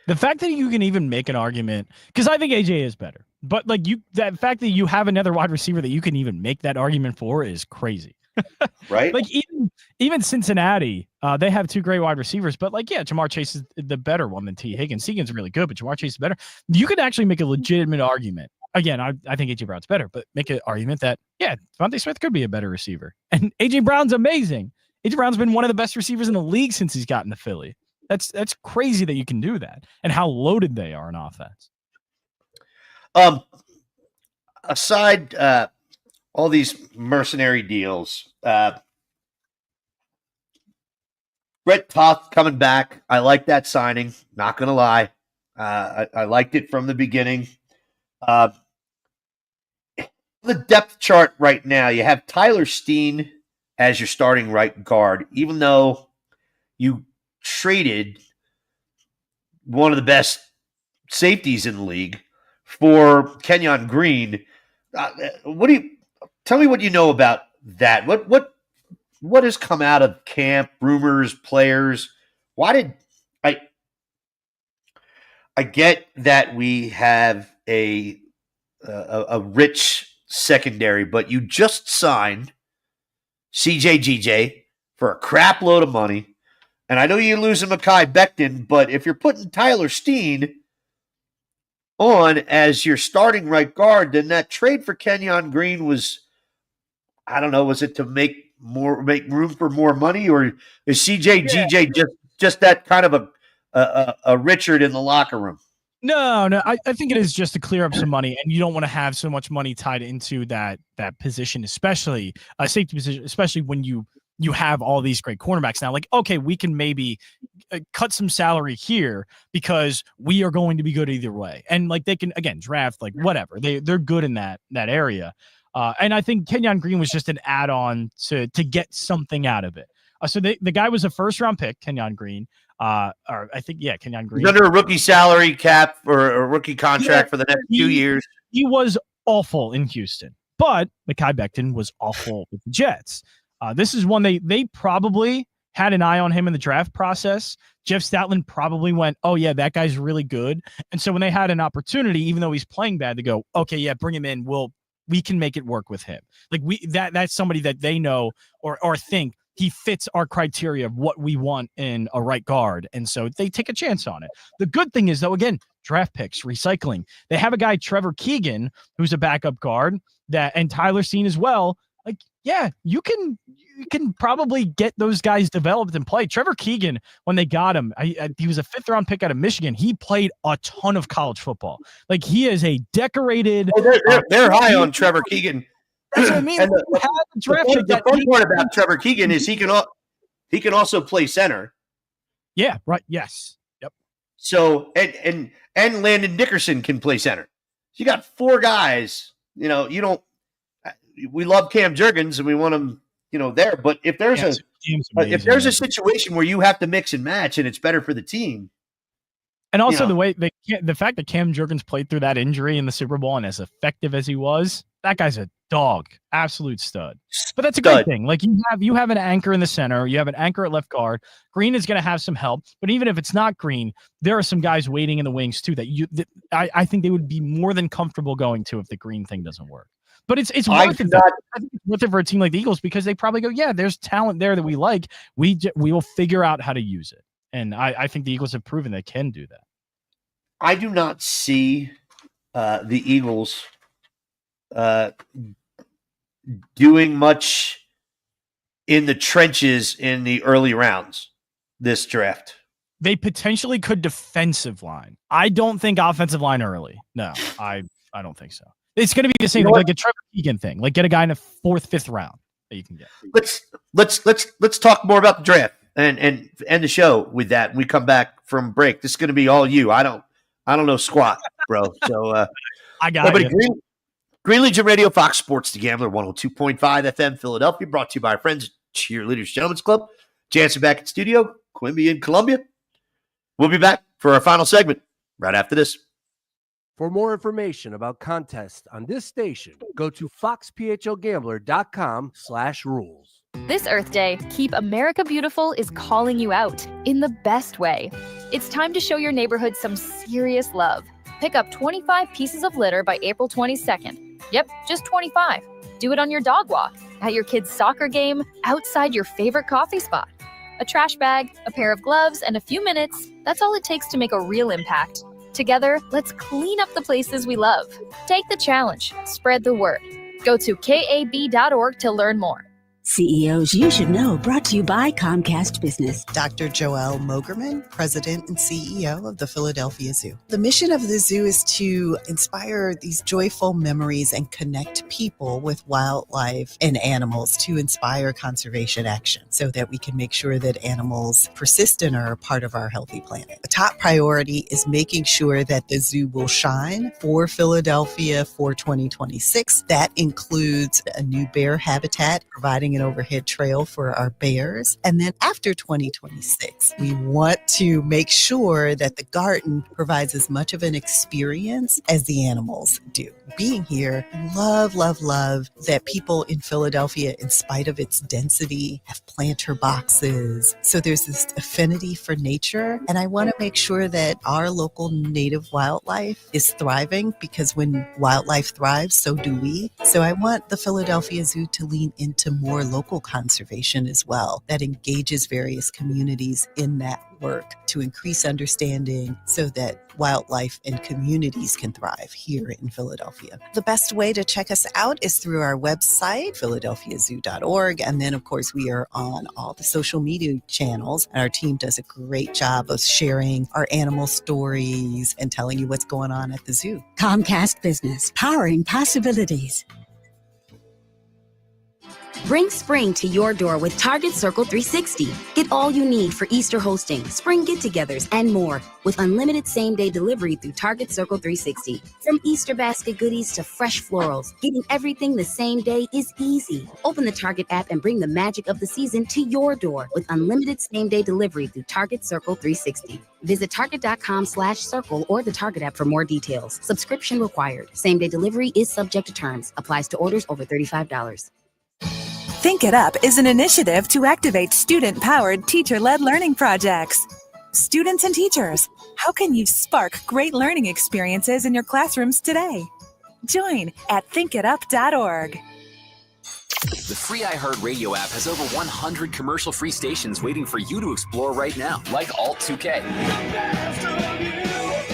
The fact that you can even make an argument, because I think AJ is better, but that fact that you have another wide receiver that you can even make that argument for is crazy. Right? Like even Cincinnati, they have 2 great wide receivers, but Jamar Chase is the better one than T. Higgins. Higgins really good, but Jamar Chase is better. You could actually make a legitimate argument. Again, I think A.J. Brown's better, but make an argument that, Devontae Smith could be a better receiver. And A.J. Brown's amazing. A.J. Brown's been one of the best receivers in the league since he's gotten to Philly. That's crazy that you can do that and how loaded they are in offense. Aside all these mercenary deals, Brett Toth coming back. I like that signing. Not going to lie. I liked it from the beginning. The depth chart right now, you have Tyler Steen as your starting right guard, even though you traded one of the best safeties in the league for Kenyon Green. Tell me what you know about that? What has come out of camp, rumors, players? Why did I get that we have a rich secondary, but you just signed CJ for a crap load of money. And I know you're losing Mekhi Becton, but if you're putting Tyler Steen on as your starting right guard, then that trade for Kenyon Green was, I don't know, was it to make room for more money, or is CJ just that kind of a Richard in the locker room? No. I think it is just to clear up some money, and you don't want to have so much money tied into that position, especially a safety position, especially when you have all these great cornerbacks now. Like, okay, we can maybe cut some salary here because we are going to be good either way, and like they can again draft like whatever they're good in that area. And I think Kenyon Green was just an add-on to get something out of it. So the guy was a first-round pick, Kenyon Green. Or I think, Kenyon Green. He's under a rookie salary cap or a rookie contract for the next 2 years. He was awful in Houston, but Mekhi Becton was awful with the Jets. This is one they probably had an eye on him in the draft process. Jeff Stoutland probably went, oh, yeah, that guy's really good. And so when they had an opportunity, even though he's playing bad, to go, okay, yeah, bring him in. We can make it work with him. Like that's somebody that they know or think he fits our criteria of what we want in a right guard. And so they take a chance on it. The good thing is, though, again, draft picks, recycling. They have a guy, Trevor Keegan, who's a backup guard, and Tyler Steen as well. Like, yeah, you can probably get those guys developed and play. Trevor Keegan, when they got him, he was a 5th-round pick out of Michigan. He played a ton of college football. Like, he is a decorated. They're high on Trevor Keegan. That's what I mean. The fun part about Trevor Keegan is he can also play center. Yeah, right. Yes. Yep. So and Landon Dickerson can play center. So you got 4 guys. You know, you don't. We love Cam Jurgens and we want him, there. But if there's a situation where you have to mix and match and it's better for the team. And also the fact that Cam Jurgens played through that injury in the Super Bowl and as effective as he was, that guy's a dog, absolute stud. But that's a good thing. Like you have an anchor in the center, you have an anchor at left guard. Green is going to have some help, but even if it's not Green, there are some guys waiting in the wings too that I think they would be more than comfortable going to if the Green thing doesn't work. But it's worth it. I think it's worth it for a team like the Eagles because they probably go, yeah, there's talent there that we like. We will figure out how to use it. And I think the Eagles have proven they can do that. I do not see the Eagles doing much in the trenches in the early rounds this draft. They potentially could defensive line. I don't think offensive line early. No, I don't think so. It's going to be the same thing, like a Trevor Keegan thing. Like get a guy in the 4th, 5th round that you can get. Let's talk more about the draft and end the show with that. When we come back from break. This is going to be all you. I don't know squat, bro. So I got it. Green Legion Radio, Fox Sports, The Gambler, 102.5 FM, Philadelphia. Brought to you by our friends, Cheerleaders Gentlemen's Club. Jansen back in studio, Quimby in Columbia. We'll be back for our final segment right after this. For more information about contests on this station, go to foxphlgambler.com/rules. This Earth Day, Keep America Beautiful is calling you out in the best way. It's time to show your neighborhood some serious love. Pick up 25 pieces of litter by April 22nd. Yep, just 25. Do it on your dog walk, at your kid's soccer game, outside your favorite coffee spot. A trash bag, a pair of gloves, and a few minutes, that's all it takes to make a real impact. Together, let's clean up the places we love. Take the challenge. Spread the word. Go to kab.org to learn more. CEOs You Should Know, brought to you by Comcast Business. Dr. Joelle Mogerman, President and CEO of the Philadelphia Zoo. The mission of the zoo is to inspire these joyful memories and connect people with wildlife and animals to inspire conservation action so that we can make sure that animals persist and are a part of our healthy planet. The top priority is making sure that the zoo will shine for Philadelphia for 2026. That includes a new bear habitat, providing an overhead trail for our bears. And then after 2026, we want to make sure that the garden provides as much of an experience as the animals do. Being here, love that people in Philadelphia, in spite of its density, have planter boxes. So there's this affinity for nature. And I want to make sure that our local native wildlife is thriving, because when wildlife thrives, so do we. So I want the Philadelphia Zoo to lean into more local conservation as well, that engages various communities in that work to increase understanding so that wildlife and communities can thrive here in Philadelphia. The best way to check us out is through our website, philadelphiazoo.org. And then, of course, we are on all the social media channels. And our team does a great job of sharing our animal stories and telling you what's going on at the zoo. Comcast Business, powering possibilities. Bring spring to your door with Target Circle 360. Get all you need for Easter hosting, spring get-togethers, and more with unlimited same-day delivery through Target Circle 360. From Easter basket goodies to fresh florals, getting everything the same day is easy. Open the Target app and bring the magic of the season to your door with unlimited same-day delivery through Target Circle 360. Visit target.com/circle or the Target app for more details. Subscription required. Same-day delivery is subject to terms. Applies to orders over $35. Think It Up is an initiative to activate student-powered, teacher-led learning projects. Students and teachers, how can you spark great learning experiences in your classrooms today? Join at thinkitup.org. The free iHeartRadio app has over 100 commercial-free stations waiting for you to explore right now, like Alt 2K.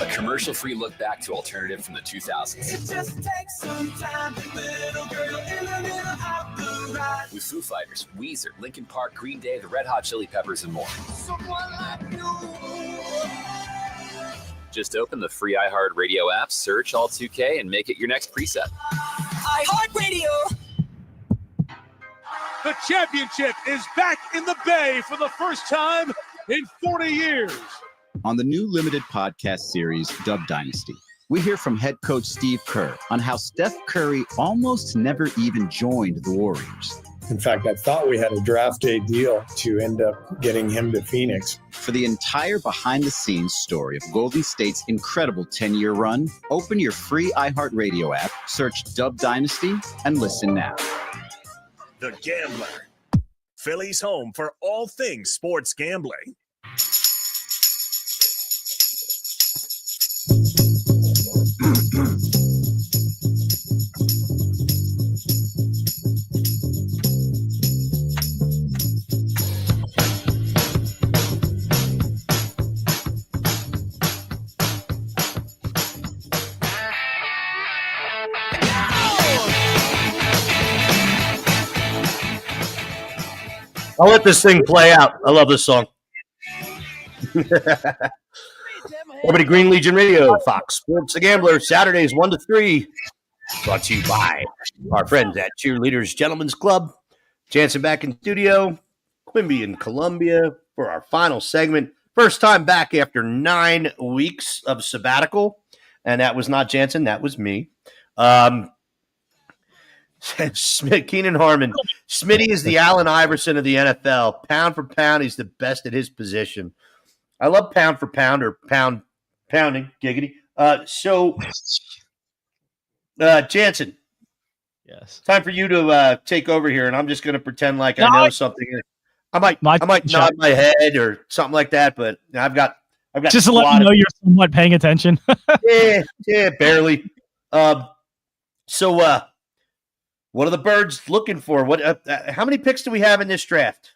A commercial-free look back to alternative from the 2000s. It just takes some time, little girl in the middle of the ride. With Foo Fighters, Weezer, Linkin Park, Green Day, the Red Hot Chili Peppers, and more. Someone like you. Just open the free iHeartRadio app, search Alt 2K, and make it your next preset. iHeartRadio. The championship is back in the Bay for the first time in 40 years. On the new limited podcast series, Dub Dynasty, we hear from head coach Steve Kerr on how Steph Curry almost never even joined the Warriors. In fact, I thought we had a draft day deal to end up getting him to Phoenix. For the entire behind-the-scenes story of Golden State's incredible 10-year run, open your free iHeartRadio app, search Dub Dynasty, and listen now. The Gambler. Philly's home for all things sports gambling. I'll let this thing play out. I love this song. Over to Green Legion Radio, Fox Sports The Gambler, Saturdays 1 to 3. Brought to you by our friends at Cheerleaders Gentlemen's Club. Jansen back in studio. Quimby in Columbia for our final segment. First time back after 9 weeks of sabbatical. And that was not Jansen, that was me. Keenan Harmon. Smitty is the Allen Iverson of the NFL. Pound for pound, he's the best at his position. I love pound for pound or pounding, giggity. Jansen. Yes. Time for you to take over here, and I'm just going to pretend like I know something. I might nod my head or something like that, but I've got just to let you know you're somewhat paying attention. yeah, barely. What are the Birds looking for? How many picks do we have in this draft?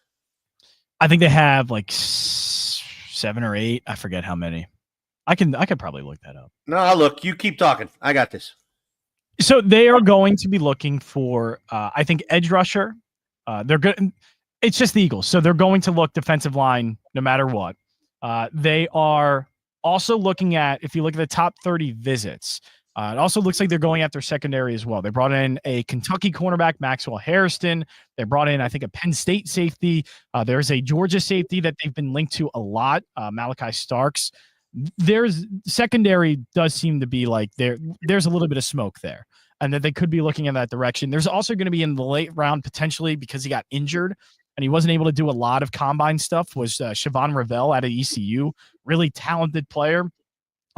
I think they have like 7 or 8. I forget how many. I could probably look that up. No, look, you keep talking. I got this. So they are going to be looking for, I think, edge rusher. They're good. It's just the Eagles, so they're going to look defensive line no matter what. They are also looking at, if you look at the top 30 visits, it also looks like they're going after secondary as well. They brought in a Kentucky cornerback, Maxwell Hairston. They brought in, I think, a Penn State safety. There's a Georgia safety that they've been linked to a lot, Malachi Starks. There's secondary does seem to be like there's a little bit of smoke there, and that they could be looking in that direction. There's also going to be in the late round potentially, because he got injured and he wasn't able to do a lot of combine stuff, was Siobhan Ravel out of ECU, really talented player.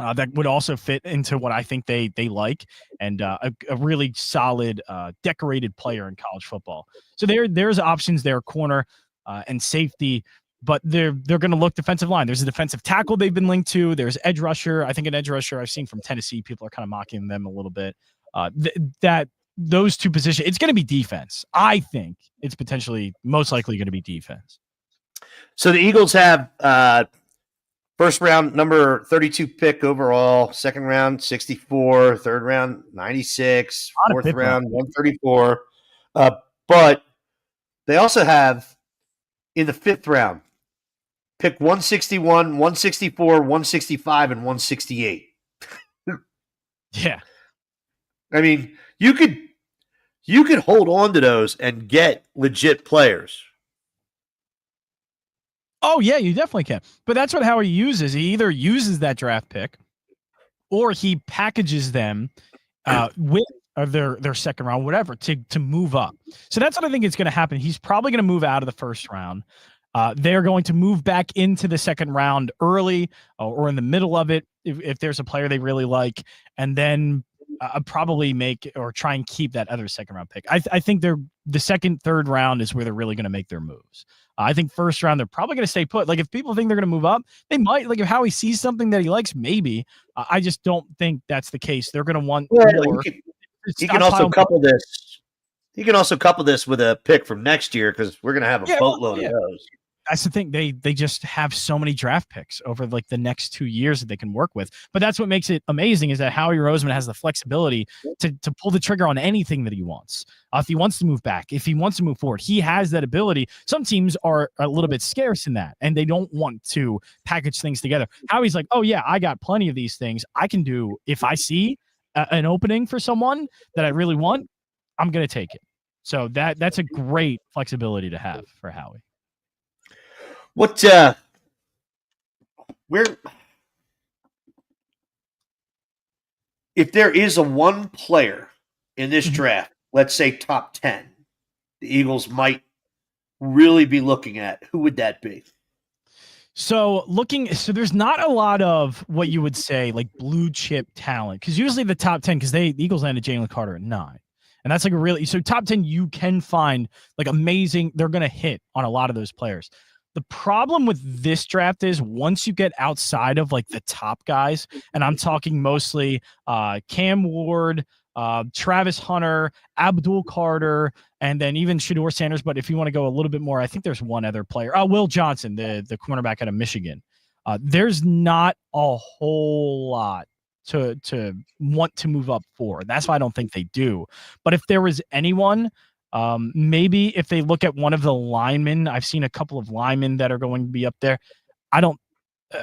That would also fit into what I think they like, and a really solid, decorated player in college football. So there's options there, corner and safety, but they're going to look defensive line. There's a defensive tackle they've been linked to. There's edge rusher. I think an edge rusher I've seen from Tennessee. People are kind of mocking them a little bit. That those two positions, it's going to be defense. I think it's potentially most likely going to be defense. So the Eagles have first round number 32 pick overall, second round 64, third round 96, fourth round 134. But they also have in the fifth round pick 161, 164, 165, and 168. Yeah. I mean, you could you could hold on to those and get legit players. Oh, yeah, you definitely can. But that's what Howie uses. He either uses that draft pick or he packages them with their second round, whatever, to move up. So that's what I think is going to happen. He's probably going to move out of the first round. They're going to move back into the second round early or in the middle of it if there's a player they really like, and then probably make or try and keep that other second round pick. I think the second, third round is where they're really going to make their moves. I think first round, they're probably going to stay put. Like if people think they're going to move up, they might. Like if Howie sees something that he likes, maybe. I just don't think that's the case. They're going to want more. He can also couple this. He can also couple this with a pick from next year because we're going to have a boatload of those. That's the thing. They just have so many draft picks over like the next 2 years that they can work with. But that's what makes it amazing is that Howie Roseman has the flexibility to pull the trigger on anything that he wants. If he wants to move back, if he wants to move forward, he has that ability. Some teams are a little bit scarce in that, and they don't want to package things together. Howie's like, oh yeah, I got plenty of these things. I can do if I see an opening for someone that I really want, I'm going to take it. So that's a great flexibility to have for Howie. If there is a one player in this draft, let's say top 10, the Eagles might really be looking at, who would that be? So there's not a lot of what you would say like blue chip talent because usually the top 10, because the Eagles landed Jalen Carter at 9. And that's like so top 10, you can find like amazing. They're going to hit on a lot of those players. The problem with this draft is once you get outside of like the top guys, and I'm talking mostly Cam Ward, Travis Hunter, Abdul Carter, and then even Shedeur Sanders. But if you want to go a little bit more, I think there's one other player. Will Johnson, the cornerback out of Michigan. There's not a whole lot to want to move up for. That's why I don't think they do. But if there was anyone, maybe if they look at one of the linemen, I've seen a couple of linemen that are going to be up there.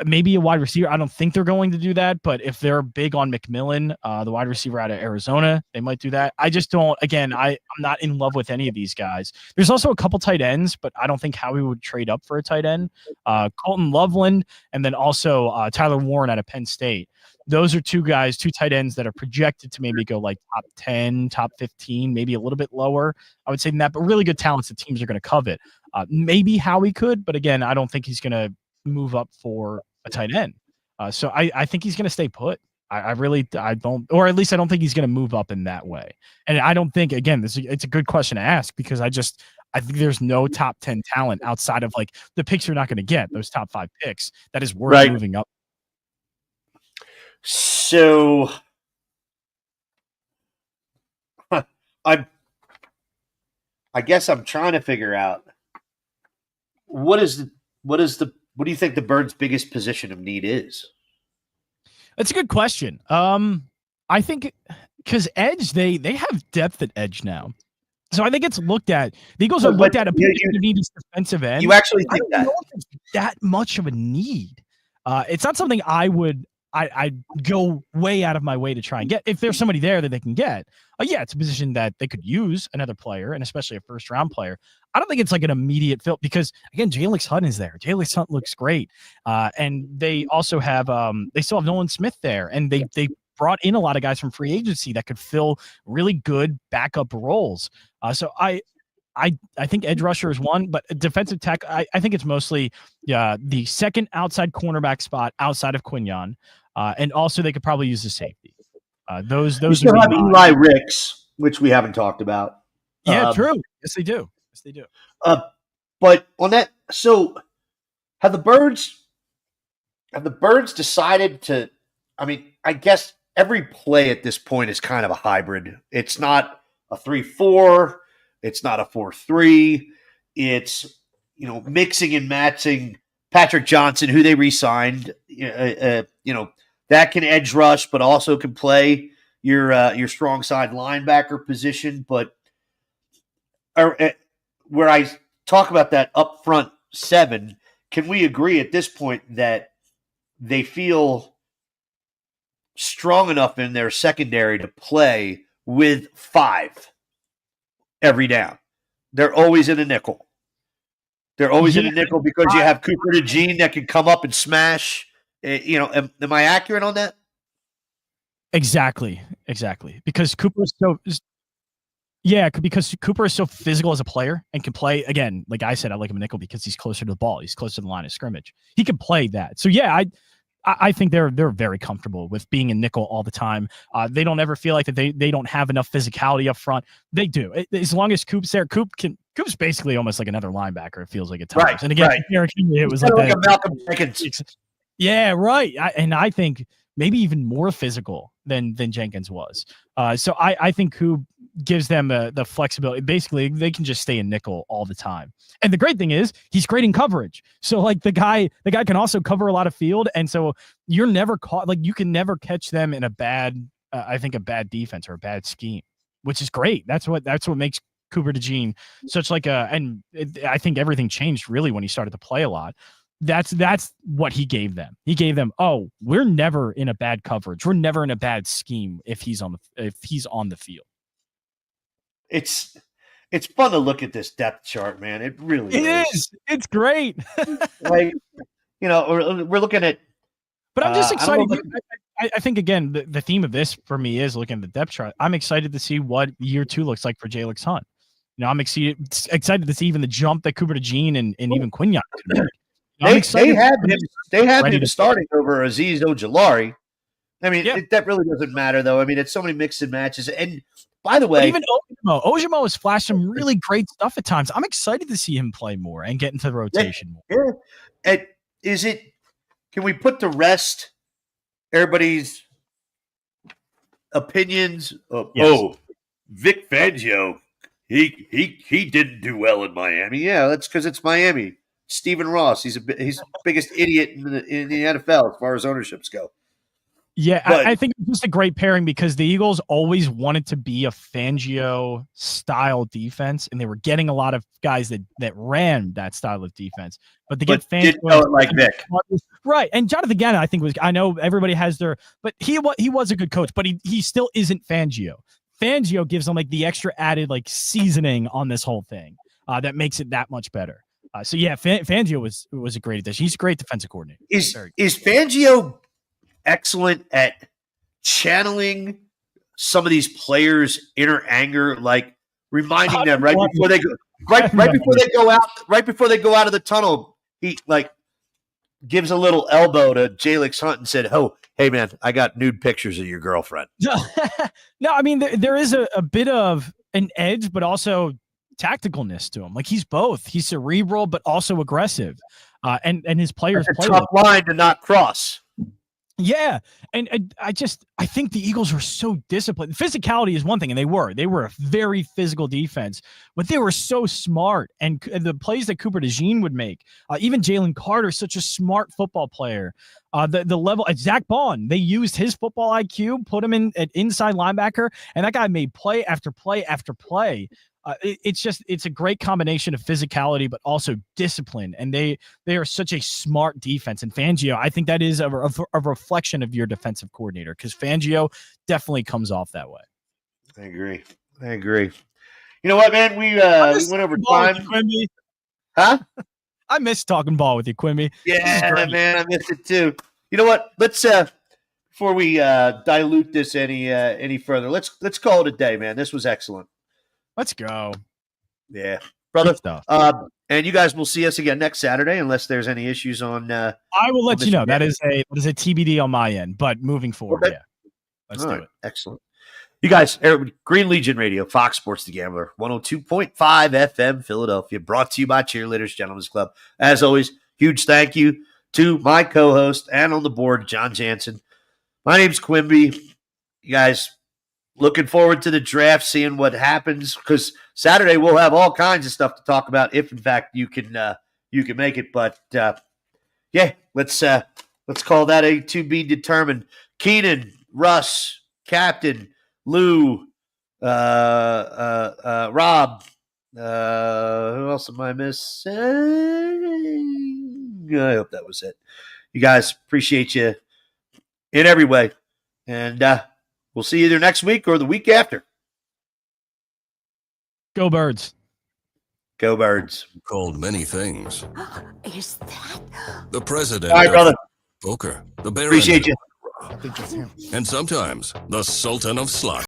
Maybe a wide receiver. I don't think they're going to do that, but if they're big on McMillan, the wide receiver out of Arizona, they might do that. I just don't, again, I'm not in love with any of these guys. There's also a couple tight ends, but I don't think Howie would trade up for a tight end. Colton Loveland, and then also Tyler Warren out of Penn State. Those are two tight ends that are projected to maybe go like top 10, top 15, maybe a little bit lower, I would say than that, but really good talents that teams are going to covet. Maybe Howie could, but again, I don't think he's going to move up for a tight end. So I think he's going to stay put. I don't, or at least I don't think he's going to move up in that way. And I don't think, again, it's a good question to ask because I think there's no top 10 talent outside of like the picks you're not going to get, those top 5 picks, that is worth moving up. So I guess I'm trying to figure out what do you think the Birds' biggest position of need is? That's a good question. I think because edge, they have depth at edge now. So I think it's looked at. The Eagles are looked at a position of need is defensive end. You actually think I don't know if it's that much of a need. It's not something I'd go way out of my way to try and get. If there's somebody there that they can get, it's a position that they could use another player, and especially a first-round player. I don't think it's like an immediate fill because, again, Jalen Hutton is there. Jalen Hutton looks great. And they also have they still have Nolan Smith there, and they brought in a lot of guys from free agency that could fill really good backup roles. So I think edge rusher is one, but defensive tackle, I think it's mostly the second outside cornerback spot outside of Quinyon. And also they could probably use the safety. Those you still have Eli Ricks, which we haven't talked about. Yeah, true. Yes, they do. Yes, they do. But on that, so have the Birds decided to? I mean, I guess every play at this point is kind of a hybrid. It's not a 3-4. It's not a 4-3. It's mixing and matching Patrick Johnson, who they re-signed. That can edge rush, but also can play your strong side linebacker position. But where I talk about that up front 7, can we agree at this point that they feel strong enough in their secondary to play with 5? every down. They're always in a nickel. They're always in a nickel because you have Cooper DeJean that can come up and smash. Am I accurate on that? Exactly. Because Cooper is so. Yeah, because Cooper is so physical as a player and can play, again, like I said, I like him a nickel because he's closer to the ball. He's closer to the line of scrimmage. He can play that. So, yeah, I think they're very comfortable with being a nickel all the time. They don't ever feel like that they don't have enough physicality up front. They do. As long as Coop's there, Coop's basically almost like another linebacker, it feels like at times. Right, And again, right. Eric Henry, it was Kinda like a Malcolm Jenkins. Yeah, right. I think maybe even more physical than Jenkins was. So I think Coop gives them the flexibility. Basically, they can just stay in nickel all the time. And the great thing is he's great in coverage. So like the guy can also cover a lot of field. And so you're never caught, like you can never catch them in a bad defense or a bad scheme, which is great. That's what makes Cooper DeJean such like I think everything changed really when he started to play a lot. That's what he gave them. He gave them, we're never in a bad coverage. We're never in a bad scheme if he's on the field. It's fun to look at this depth chart, man. It really is. It's great. Like, we're looking at. But I'm just excited. I I think, again, the theme of this for me is looking at the depth chart. I'm excited to see what year 2 looks like for Jalix Hunt. I'm excited to see even the jump that Cooper DeJean and even Quinyon can make. They have him starting over Azeez Ojulari. I mean, that really doesn't matter, though. I mean, it's so many mix and matches. And by the way, but even Ojimo has flashed some really great stuff at times. I'm excited to see him play more and get into the rotation more. Yeah. Can we put to rest everybody's opinions? Vic Fangio, he didn't do well in Miami. Yeah, that's because it's Miami. Stephen Ross, he's the biggest idiot in the NFL as far as ownerships go. Yeah, I think it's just a great pairing because the Eagles always wanted to be a Fangio-style defense, and they were getting a lot of guys that ran that style of defense. But to get Fangio, didn't know it like Vic. Right, and Jonathan Gannon, I think I know everybody has but he was a good coach, but he still isn't Fangio. Fangio gives them like the extra added like seasoning on this whole thing that makes it that much better. So yeah, Fangio was a great addition. He's a great defensive coordinator. Is Fangio excellent at channeling some of these players' inner anger, like reminding them right before they go out of the tunnel, he like gives a little elbow to Jalix Hunt and said, "Oh, hey man, I got nude pictures of your girlfriend." No, I mean there is a bit of an edge, but also tacticalness to him. Like he's both. He's cerebral, but also aggressive. And his players play a tough line to not cross. Yeah, and I think the Eagles were so disciplined. Physicality is one thing, and they were a very physical defense, but they were so smart. And the plays that Cooper DeJean would make, even Jalen Carter, such a smart football player. The level at Zach Bond, they used his football IQ, put him in at inside linebacker, and that guy made play after play after play. It's a great combination of physicality, but also discipline. And they are such a smart defense. And Fangio, I think that is a reflection of your defensive coordinator because Fangio definitely comes off that way. I agree. You know what, man? We went over time. Huh? I miss talking ball with you, Quimby. Yeah, man, I missed it too. You know what? Let's before we dilute this any further, let's call it a day, man. This was excellent. Let's go. Yeah, brother. And you guys will see us again next Saturday, unless there's any issues on. I will let you know. That is a TBD on my end. But moving forward, yeah, let's do it. Excellent. You guys, Green Legion Radio, Fox Sports The Gambler, 102.5 FM, Philadelphia, brought to you by Cheerleaders Gentlemen's Club. As always, huge thank you to my co-host and on the board, John Jansen. My name's Quimby. You guys, looking forward to the draft, seeing what happens, because Saturday we'll have all kinds of stuff to talk about if, in fact, you can make it. But yeah, let's call that a to be determined. Keenan, Russ, Captain, Lou, Rob. Who else am I missing? I hope that was it. You guys, appreciate you in every way, and we'll see you either next week or the week after. Go Birds. Go Birds. Called many things. Is that? The president. All right, brother. Poker. The Baron. Appreciate you. And sometimes the Sultan of Slot.